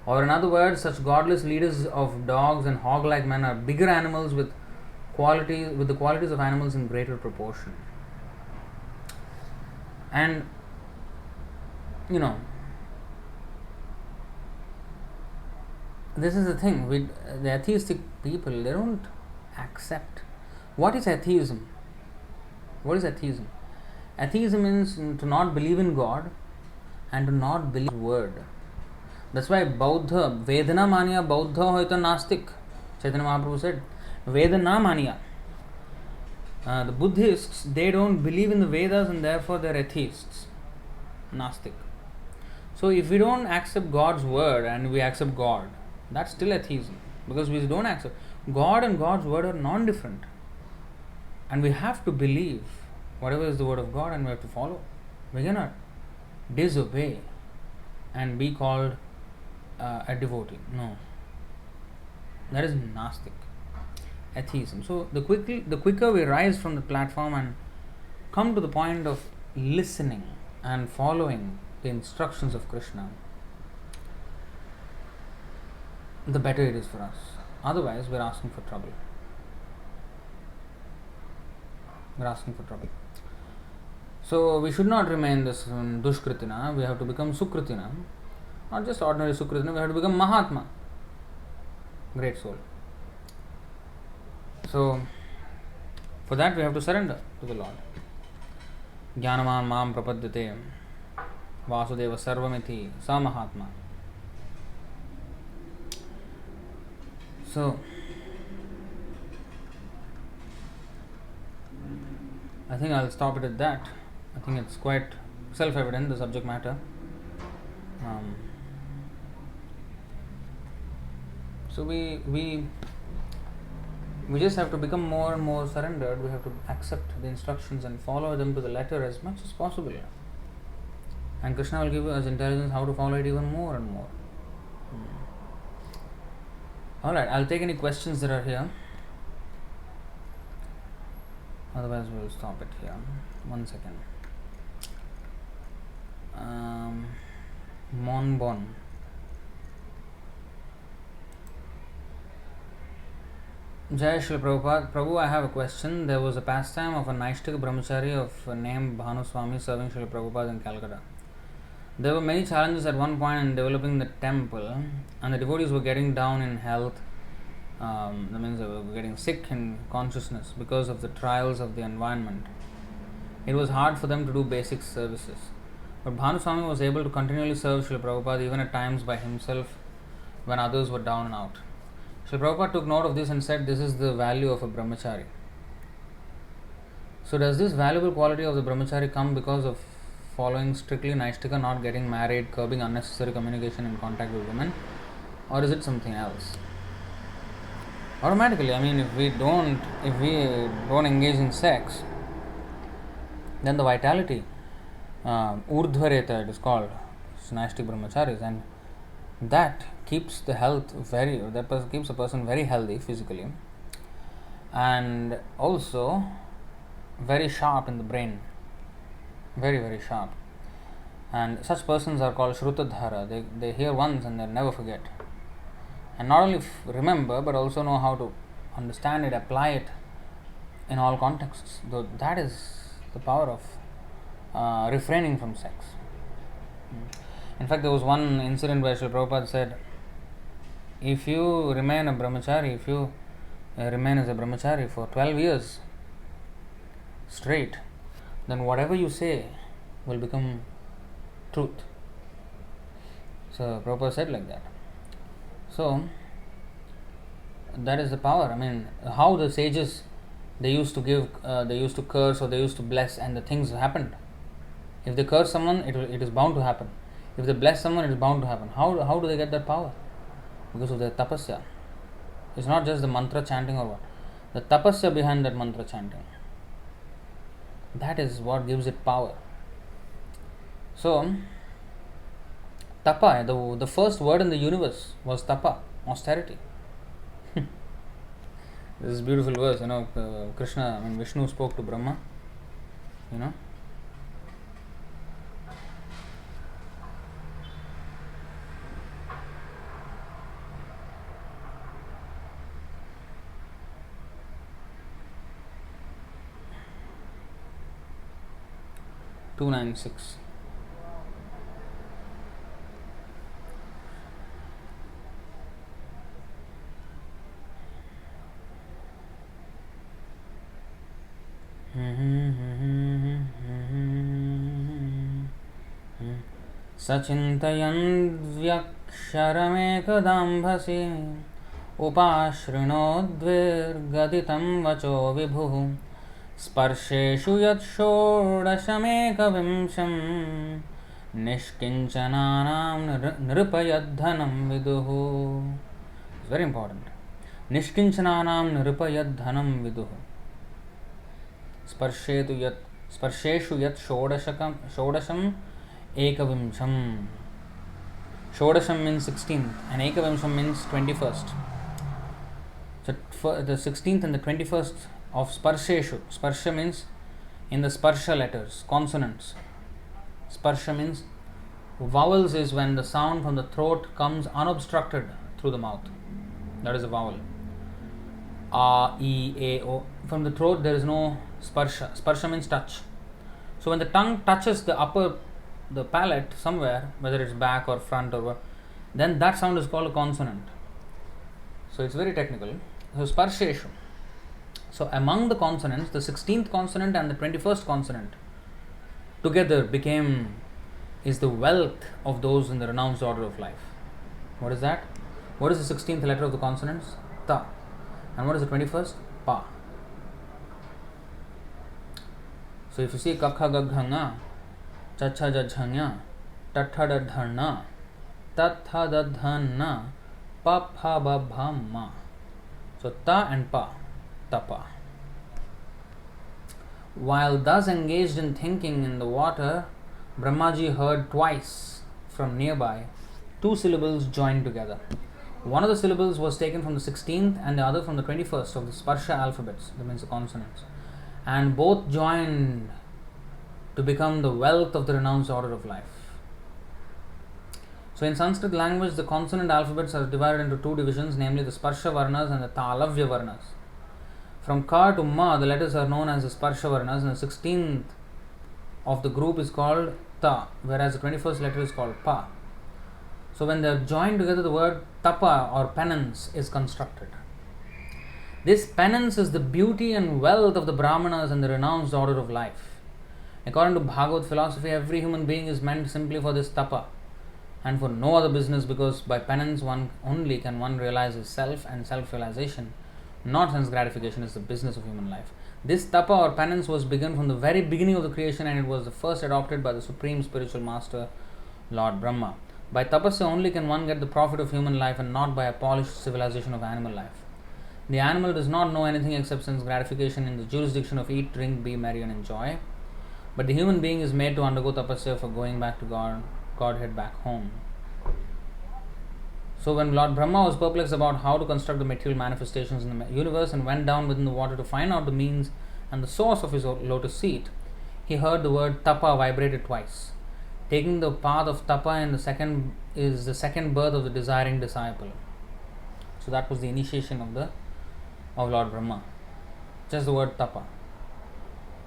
Or in other words, such godless leaders of dogs and hog-like men are bigger animals with the qualities of animals in greater proportion. And this is the thing with the atheistic people, they don't accept. What is atheism? What is atheism? Atheism means to not believe in God and to not believe His word. That's why Bauddha, Vedana Mania, Bauddha hoita Nastik. Chaitanya Mahaprabhu said, Vedana Mania. The Buddhists, they don't believe in the Vedas and therefore they're atheists. Nastik. So if we don't accept God's word and we accept God, that's still atheism. Because we don't accept. God and God's word are non-different. And we have to believe whatever is the word of God and we have to follow. We cannot disobey and be called a devotee. No. That is Nastik. Atheism. So the quicker we rise from the platform and come to the point of listening and following the instructions of Krishna, the better it is for us. Otherwise, we're asking for trouble. We're asking for trouble. So we should not remain this Dushkritina. We have to become Sukritina. Not just ordinary Sukritina, we have to become Mahatma. Great soul. So, for that we have to surrender to the Lord. Jnanaman mam prapadyate Vasudeva sarvamiti sa Mahatma. So, I think I'll stop it at that. I think it's quite self-evident, the subject matter. So we just have to become more and more surrendered. We have to accept the instructions and follow them to the letter as much as possible. And Krishna will give us intelligence how to follow it even more and more. Alright, I'll take any questions that are here. Otherwise, we'll stop it here. 1 second. Monbon. Jai Shri Prabhupada. Prabhu, I have a question. There was a pastime of a Naishtika brahmachari of named Bhanuswami serving Shri Prabhupada in Calcutta. There were many challenges at one point in developing the temple, and the devotees were getting down in health. That means they were getting sick in consciousness because of the trials of the environment. It was hard for them to do basic services. But Bhanuswami was able to continually serve Srila Prabhupada even at times by himself when others were down and out. Srila Prabhupada took note of this and said, this is the value of a brahmachari. So does this valuable quality of the brahmachari come because of following strictly Naishtika, not getting married, curbing unnecessary communication and contact with women? Or is it something else? Automatically, I mean, if we don't engage in sex, then the vitality, Urdhvareta it is called, Naishtik brahmacharis, and that keeps the health keeps a person very healthy physically and also very sharp in the brain. Very, very sharp. And such persons are called Shrutadhara. They hear once and they never forget. And not only remember, but also know how to understand it, apply it in all contexts. Though that is the power of refraining from sex. In fact, there was one incident where Srila Prabhupada said, if you remain a brahmachari, if you remain as a brahmachari for 12 years straight, then whatever you say will become truth. So Prabhupada said like that. So that is the power. I mean, how the sages, they used to curse or they used to bless, and the things happened. If they curse someone, it is bound to happen. If they bless someone, it is bound to happen. How do they get that power? Because of their tapasya. It's not just the mantra chanting or what. The tapasya behind that mantra chanting. That is what gives it power. So, tapa, the first word in the universe was tapa, austerity. This is a beautiful verse, Krishna, Vishnu spoke to Brahma, you know. Two nine six. सचिन्तयन् व्यक्षरमेकदाम्भसि उपाशृणोद्विर्गदितं वचो विभुः स्पर्शेषु यत् षोडशमेकविंशं निष्किञ्चनानां नृपयद्धनं विदुः. It's very important. निष्किञ्चनानां नृपयद्धनं विदुः. स्पर्शेषु यत् षोडशं ekavimsham. Shodasham means 16th and ekavimsham means 21st. So the 16th and the 21st of sparsheshu. Sparsha means in the sparsha letters, consonants. Sparsha means vowels is when the sound from the throat comes unobstructed through the mouth. That is a vowel. A, E, A, O. From the throat there is no sparsha. Sparsha means touch. So when the tongue touches the palate somewhere, whether it's back or front or what, then that sound is called a consonant. So it's very technical. So sparsheshu. So among the consonants, the 16th consonant and the 21st consonant together is the wealth of those in the renounced order of life. What is that? What is the 16th letter of the consonants? Ta. And what is the 21st? Pa. So if you see kakha gaghanga, chacha jajhanya, tatha dadhana, tatha dadhana, papha babhamma. So ta and pa, tapa. While thus engaged in thinking in the water, Brahmaji heard twice from nearby 2 syllables joined together. One of the syllables was taken from the 16th and the other from the 21st of the Sparsha alphabets, that means the consonants, and both joined to become the wealth of the renounced order of life. So in Sanskrit language, the consonant alphabets are divided into 2 divisions, namely the Sparsha Varnas and the Talavya Varnas. From Ka to Ma, the letters are known as the Sparsha Varnas, and the 16th of the group is called Ta, whereas the 21st letter is called Pa. So when they are joined together, the word tapa or penance is constructed. This penance is the beauty and wealth of the Brahmanas and the renounced order of life. According to Bhagavad philosophy, every human being is meant simply for this tapa and for no other business, because by penance one can realize his self, and self-realization, not sense gratification, is the business of human life. This tapa or penance was begun from the very beginning of the creation, and it was the first adopted by the Supreme Spiritual Master, Lord Brahma. By tapasya only can one get the profit of human life, and not by a polished civilization of animal life. The animal does not know anything except sense gratification in the jurisdiction of eat, drink, be merry and enjoy. But the human being is made to undergo tapasya for going back to Godhead, back home. So when Lord Brahma was perplexed about how to construct the material manifestations in the universe and went down within the water to find out the means and the source of his lotus seat, he heard the word tapa vibrated twice. Taking the path of tapa is the second birth of the desiring disciple. So that was the initiation of Lord Brahma. Just the word tapa.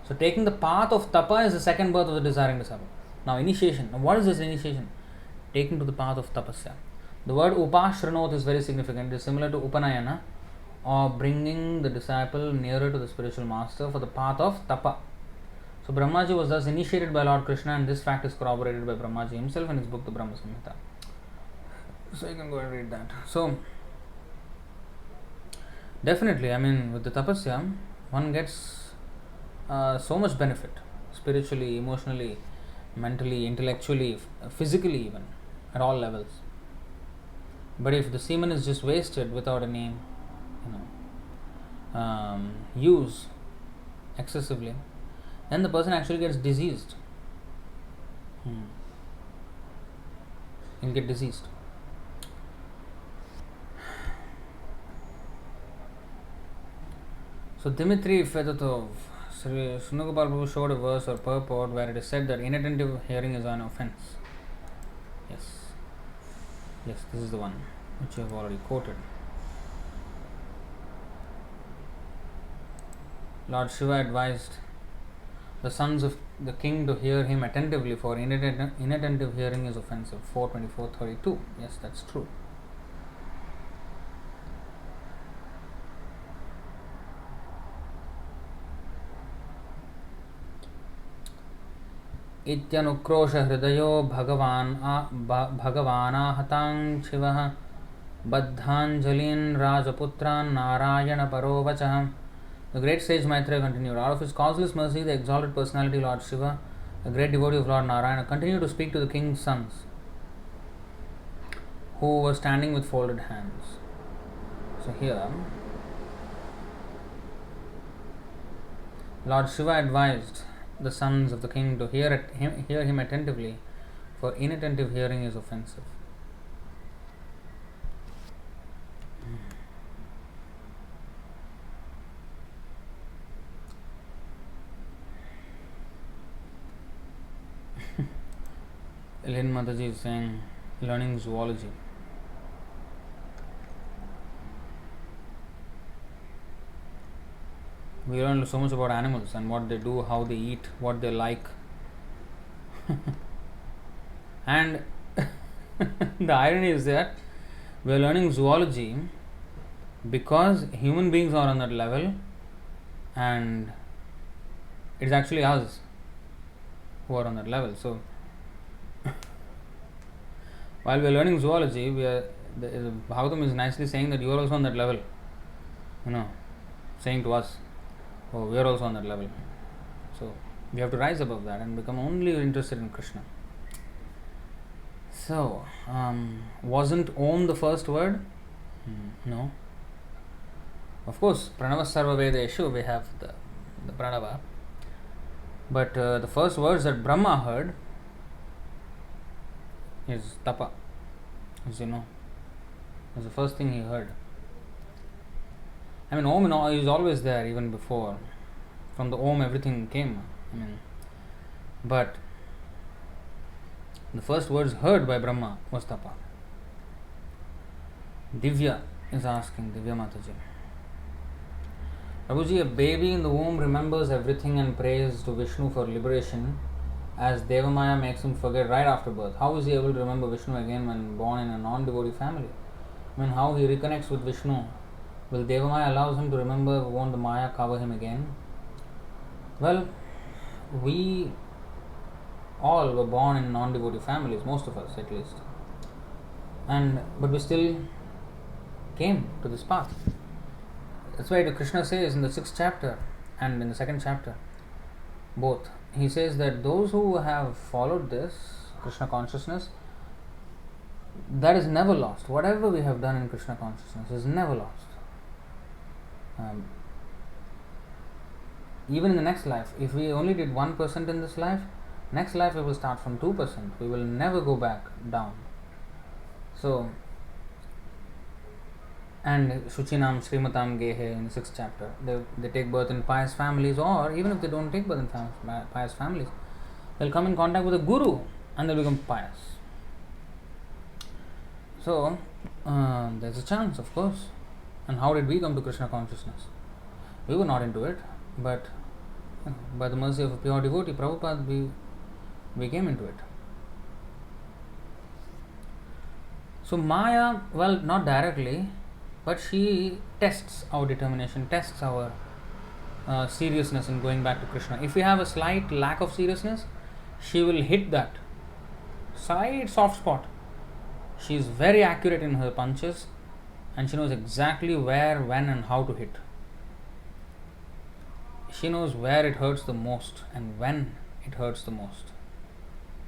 So taking the path of tapa is the second birth of the desiring disciple. Now initiation. Now what is this initiation? Taking to the path of tapasya. The word upashranot is very significant. It is similar to upanayana, or bringing the disciple nearer to the spiritual master for the path of tapa. So Brahmaji was thus initiated by Lord Krishna, and this fact is corroborated by Brahmaji himself in his book, the Brahma Samhita. So you can go and read that. So definitely, with the tapasya, one gets so much benefit, spiritually, emotionally, mentally, intellectually, physically even, at all levels. But if the semen is just wasted without any use excessively, then the person actually gets diseased. He'll get diseased. So Dmitry Fedotov, Sri Sunagopal Prabhu showed a verse or purport where it is said that inattentive hearing is an offense. Yes, this is the one which you have already quoted. Lord Shiva advised the sons of the king to hear him attentively, for inattentive hearing is offensive. 4:24:32. Yes, that's true. इत्यनुक्रोश हृदयो भगवानाहतां शिवः बद्धाञ्जलीन् राजपुत्रान् नारायण परो वचः. The great sage Maitreya continued, out of his causeless mercy, the exalted personality Lord Shiva, a great devotee of Lord Narayana, continued to speak to the king's sons, who were standing with folded hands. So here, Lord Shiva advised the sons of the king to hear him attentively, for inattentive hearing is offensive. Lynn Mataji is saying, learning zoology. We learn so much about animals and what they do, how they eat, what they like. And the irony is that we are learning zoology because human beings are on that level, and it's actually us who are on that level. So while we are learning zoology, Bhagavatam is nicely saying that you are also on that level, saying to us, oh, we are also on that level. So we have to rise above that and become only interested in Krishna. So, wasn't Om the first word? No. Of course, Pranava Sarva Vedeshu, we have the Pranava. But the first words that Brahma heard is Tapa. As you know, was the first thing he heard. I mean, Om is always there, even before. From the Om, everything came. But the first words heard by Brahma was Tapa. Divya is asking, Divya Mataji, Prabhuji, a baby in the womb remembers everything and prays to Vishnu for liberation, as Devamaya makes him forget right after birth. How is he able to remember Vishnu again when born in a non-devotee family? How he reconnects with Vishnu? Will Devamaya allow him to remember? Won't the Maya cover him again? Well, we all were born in non-devotee families, most of us at least. But we still came to this path. That's why Krishna says in the 6th chapter and in the 2nd chapter, both, he says that those who have followed this Krishna consciousness, that is never lost. Whatever we have done in Krishna consciousness is never lost. Even in the next life, if we only did 1% in this life, next life we will start from 2%. We will never go back down. So, and Shuchinam Srimatam Gehe in the 6th chapter, they take birth in pious families, or even if they don't take birth in pious families, they'll come in contact with a guru and they'll become pious. So, there's a chance, of course. And how did we come to Krishna consciousness? We were not into it, but by the mercy of a pure devotee, Prabhupada, we came into it. So Maya, well, not directly, but she tests our determination, tests our seriousness in going back to Krishna. If we have a slight lack of seriousness, she will hit that slight soft spot. She is very accurate in her punches, and she knows exactly where, when, and how to hit. She knows where it hurts the most and when it hurts the most.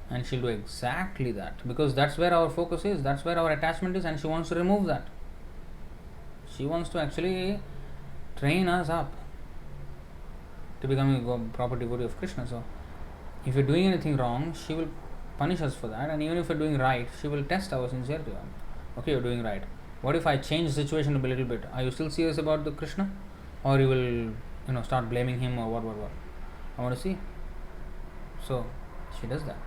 And she'll do exactly that, because that's where our focus is, that's where our attachment is, and she wants to remove that. She wants to actually train us up to become a proper devotee of Krishna. So, if you're doing anything wrong, she will punish us for that, and even if you're doing right, she will test our sincerity. Okay, you're doing right. What if I change the situation a little bit? Are you still serious about the Krishna, or you will, start blaming him or what? I want to see. So, she does that.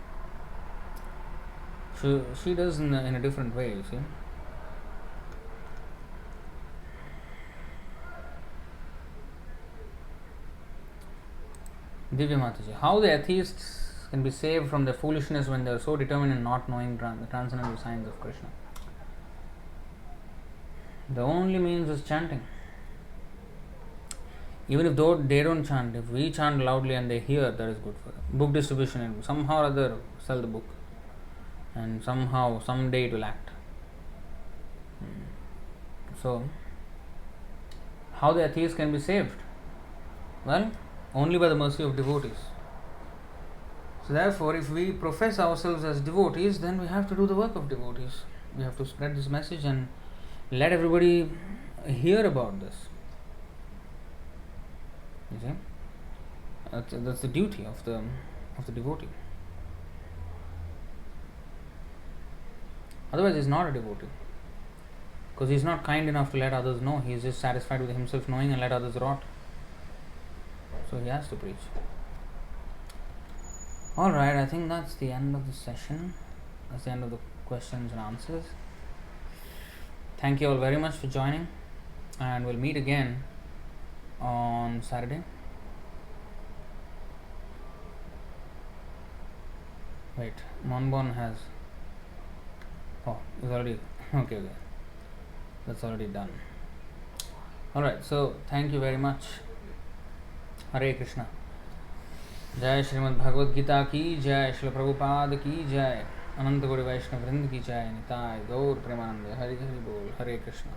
She does in a different way. You see. Divya Mataji, how the atheists can be saved from their foolishness when they are so determined in not knowing the transcendental signs of Krishna? The only means is chanting. Even if they don't chant, if we chant loudly and they hear, that is good for them. Book distribution, and somehow or other sell the book, and somehow, someday it will act. So, how the atheists can be saved? Well, only by the mercy of devotees. So therefore, if we profess ourselves as devotees, then we have to do the work of devotees. We have to spread this message and let everybody hear about this. You see, that's the duty of the devotee. Otherwise, he's not a devotee, because he's not kind enough to let others know. He's just satisfied with himself knowing and let others rot. So he has to preach. Alright, I think that's the end of the session. That's the end of the questions and answers. Thank you all very much for joining, and we'll meet again on Saturday. Wait, Monbon has... Oh, it's already... Okay. That's already done. Alright, so thank you very much. Hare Krishna. जय श्रीमद् भगवद गीता की जय, श्रील प्रभुपाद की जय, अनंत कोटि वैष्णव वृंद की जय, निताय गौर प्रेमानंद, हरि हरि बोल, हरे कृष्ण.